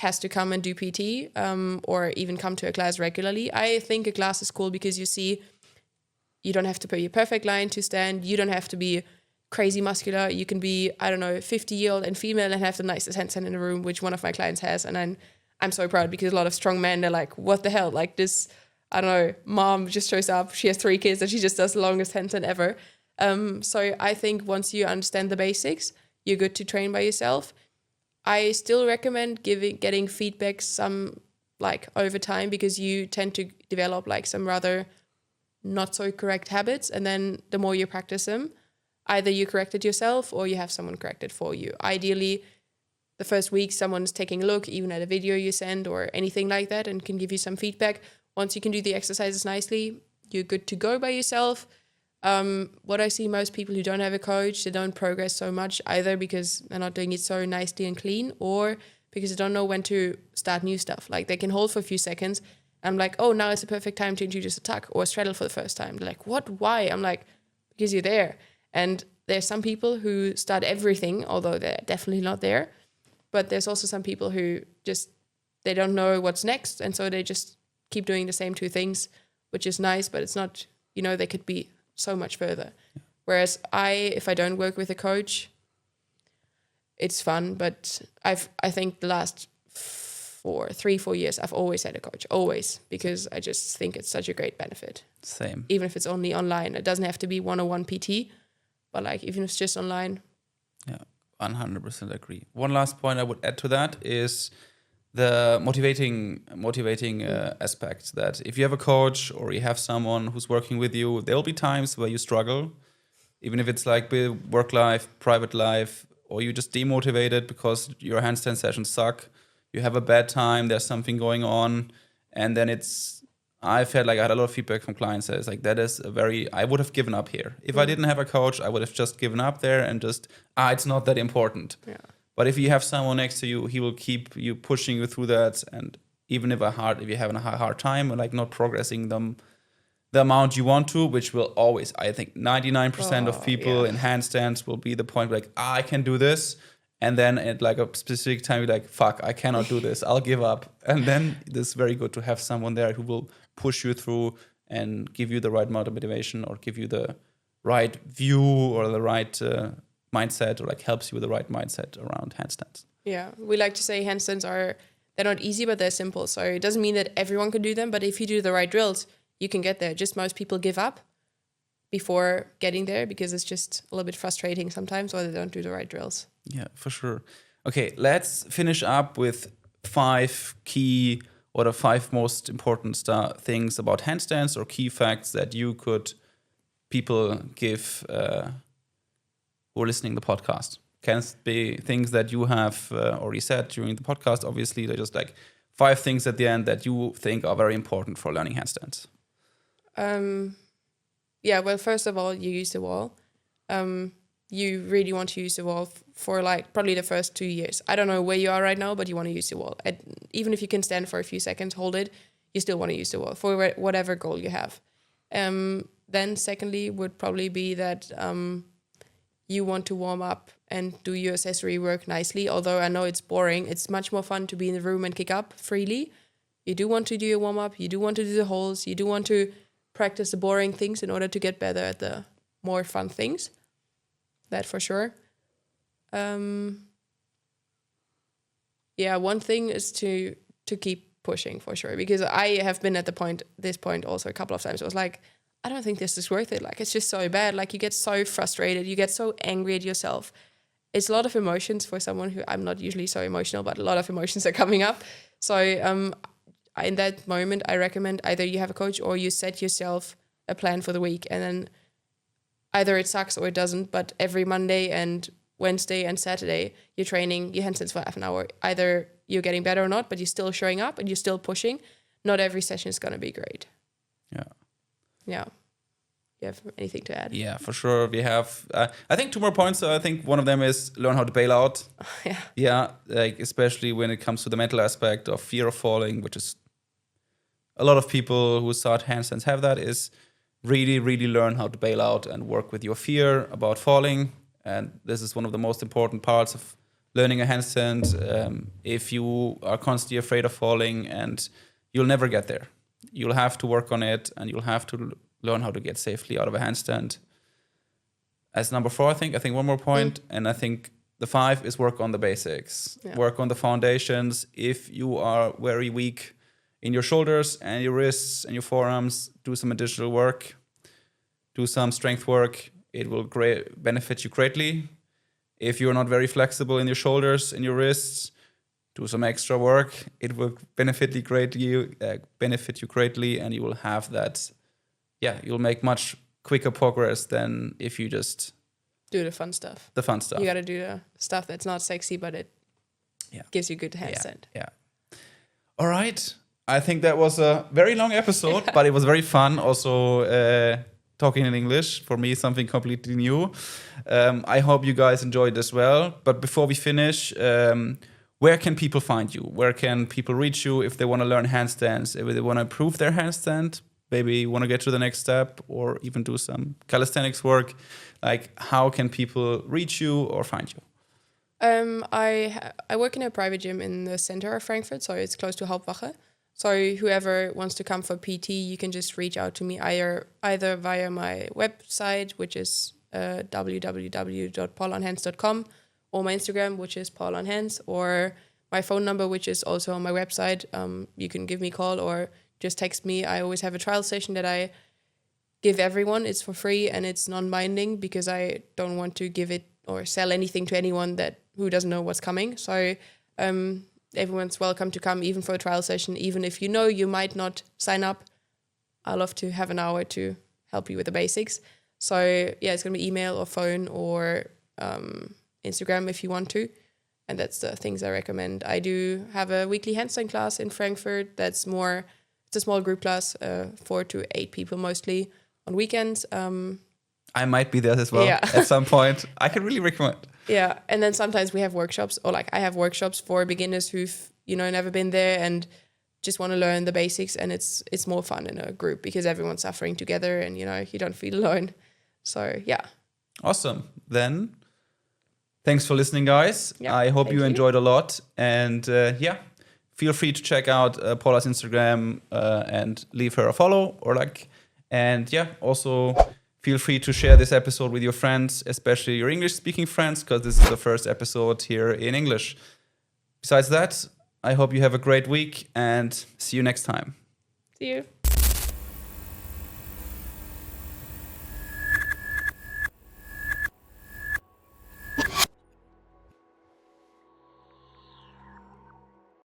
has to come and do PT or even come to a class regularly. I think a class is cool because you see, you don't have to put your perfect line to stand. You don't have to be crazy muscular. You can be, 50-year-old and female and have the nicest handstand in the room, which one of my clients has. And I'm so proud because a lot of strong men, they're like, what the hell? Like this, mom just shows up. She has 3 kids and she just does the longest handstand ever. So I think once you understand the basics, you're good to train by yourself. I still recommend getting feedback over time, because you tend to develop some rather not so correct habits. And then the more you practice them, either you correct it yourself or you have someone correct it for you. Ideally, the first week, someone's taking a look, even at a video you send or anything like that, and can give you some feedback. Once you can do the exercises nicely, you're good to go by yourself. What I see most people who don't have a coach, they don't progress so much either because they're not doing it so nicely and clean, or because they don't know when to start new stuff. Like they can hold for a few seconds. I'm like, oh, now it's the perfect time to introduce a tuck or a straddle for the first time. They're like, what? Why? I'm like, because you're there. And there's some people who start everything, although they're definitely not there. But there's also some people who they don't know what's next. And so they just keep doing the same 2 things, which is nice, but it's not, they could be so much further. Whereas if I don't work with a coach, it's fun. But I think the last 3-4 years, I've always had a coach, always, because I just think it's such a great benefit. Same. Even if it's only online, it doesn't have to be 101 PT, but even if it's just online. Yeah, 100% agree. One last point I would add to that is the motivating aspect, that if you have a coach or you have someone who's working with you, there'll be times where you struggle, even if it's like work life, private life, or you just demotivated because your handstand sessions suck, you have a bad time, there's something going on, and then I felt like I had a lot of feedback from clients that it's like, I would have given up here. If I didn't have a coach, I would have just given up there and just, it's not that important. Yeah. But if you have someone next to you, he will keep you pushing you through that. And even if you're having a hard time or not progressing the amount you want to, which will always, I think 99% of people in handstands will be the point where I can do this. And then at a specific time, you're like, fuck, I cannot do this. I'll give up. And then it's very good to have someone there who will push you through and give you the right amount of motivation, or give you the right view or the right mindset, or helps you with the right mindset around handstands. Yeah, we like to say handstands they're not easy, but they're simple. So it doesn't mean that everyone can do them, but if you do the right drills, you can get there. Just most people give up before getting there because it's just a little bit frustrating sometimes, or they don't do the right drills. Yeah, for sure. Okay, let's finish up with 5 key or the 5 most important things about handstands, or key facts that people give who are listening to the podcast. Can be things that you have already said during the podcast. Obviously, they're just 5 things at the end that you think are very important for learning handstands. Yeah, well, first of all, you use the wall. You really want to use the wall for probably the first 2 years. I don't know where you are right now, but you want to use the wall. Even if you can stand for a few seconds, hold it, you still want to use the wall for whatever goal you have. Then secondly would probably be that you want to warm up and do your accessory work nicely. Although I know it's boring, it's much more fun to be in the room and kick up freely. You do want to do your warm up, you do want to do the holds, you do want to practice the boring things in order to get better at the more fun things. That for sure. One thing is to keep pushing for sure, because I have been at this point also a couple of times. I was like, I don't think this is worth it. It's just so bad. You get so frustrated, you get so angry at yourself. It's a lot of emotions for someone who, I'm not usually so emotional, but a lot of emotions are coming up. So in that moment, I recommend either you have a coach or you set yourself a plan for the week, and then either it sucks or it doesn't, but every Monday and Wednesday and Saturday, you're training your handstands for half an hour. Either you're getting better or not, but you're still showing up and you're still pushing. Not every session is going to be great. Yeah. Yeah. You have anything to add? Yeah, for sure. We have, I think 2 more points. I think one of them is learn how to bail out. Yeah. Yeah, like especially when it comes to the mental aspect of fear of falling, which is a lot of people who start handstands have that, is really, really learn how to bail out and work with your fear about falling. And this is one of the most important parts of learning a handstand. If you are constantly afraid of falling, and you'll never get there. You'll have to work on it, and you'll have to learn how to get safely out of a handstand. As number 4, I think one more point, and I think the 5 is work on the basics. Yeah. Work on the foundations. If you are very weak in your shoulders and your wrists and your forearms, do some additional work. Do some strength work. It will benefit you greatly. If you're not very flexible in your shoulders and your wrists, do some extra work. It will benefit you greatly, and you will have that. Yeah, you'll make much quicker progress than if you just do the fun stuff. The fun stuff. You got to do the stuff that's not sexy, but it gives you good handstand. Yeah. All right. I think that was a very long episode, but it was very fun. Also, talking in English, for me, something completely new. I hope you guys enjoyed as well. But before we finish, where can people find you? Where can people reach you if they want to learn handstands, if they want to improve their handstand, maybe want to get to the next step, or even do some calisthenics work? Like, how can people reach you or find you? I work in a private gym in the center of Frankfurt, so it's close to Hauptwache. So whoever wants to come for PT, you can just reach out to me either via my website, which is www.paulanhands.com, or my Instagram, which is paulanhands, or my phone number, which is also on my website. You can give me a call or just text me. I always have a trial session that I give everyone. It's for free and it's non-binding, because I don't want to give it or sell anything to anyone who doesn't know what's coming. So everyone's welcome to come, even for a trial session. Even if you know you might not sign up, I love to have an hour to help you with the basics. So yeah, it's going to be email or phone or Instagram if you want to. And that's the things I recommend. I do have a weekly handstand class in Frankfurt. It's a small group class, 4 to 8 people mostly on weekends. I might be there as well at some point. I can really recommend. Yeah, and then sometimes we have workshops, or I have workshops for beginners who've never been there and just want to learn the basics, and it's more fun in a group because everyone's suffering together, and you don't feel alone. So yeah. Awesome. Then thanks for listening, guys. Yeah, I hope you enjoyed a lot, and feel free to check out Paula's Instagram and leave her a follow also feel free to share this episode with your friends, especially your English-speaking friends, because this is the first episode here in English. Besides that, I hope you have a great week, and see you next time. See you.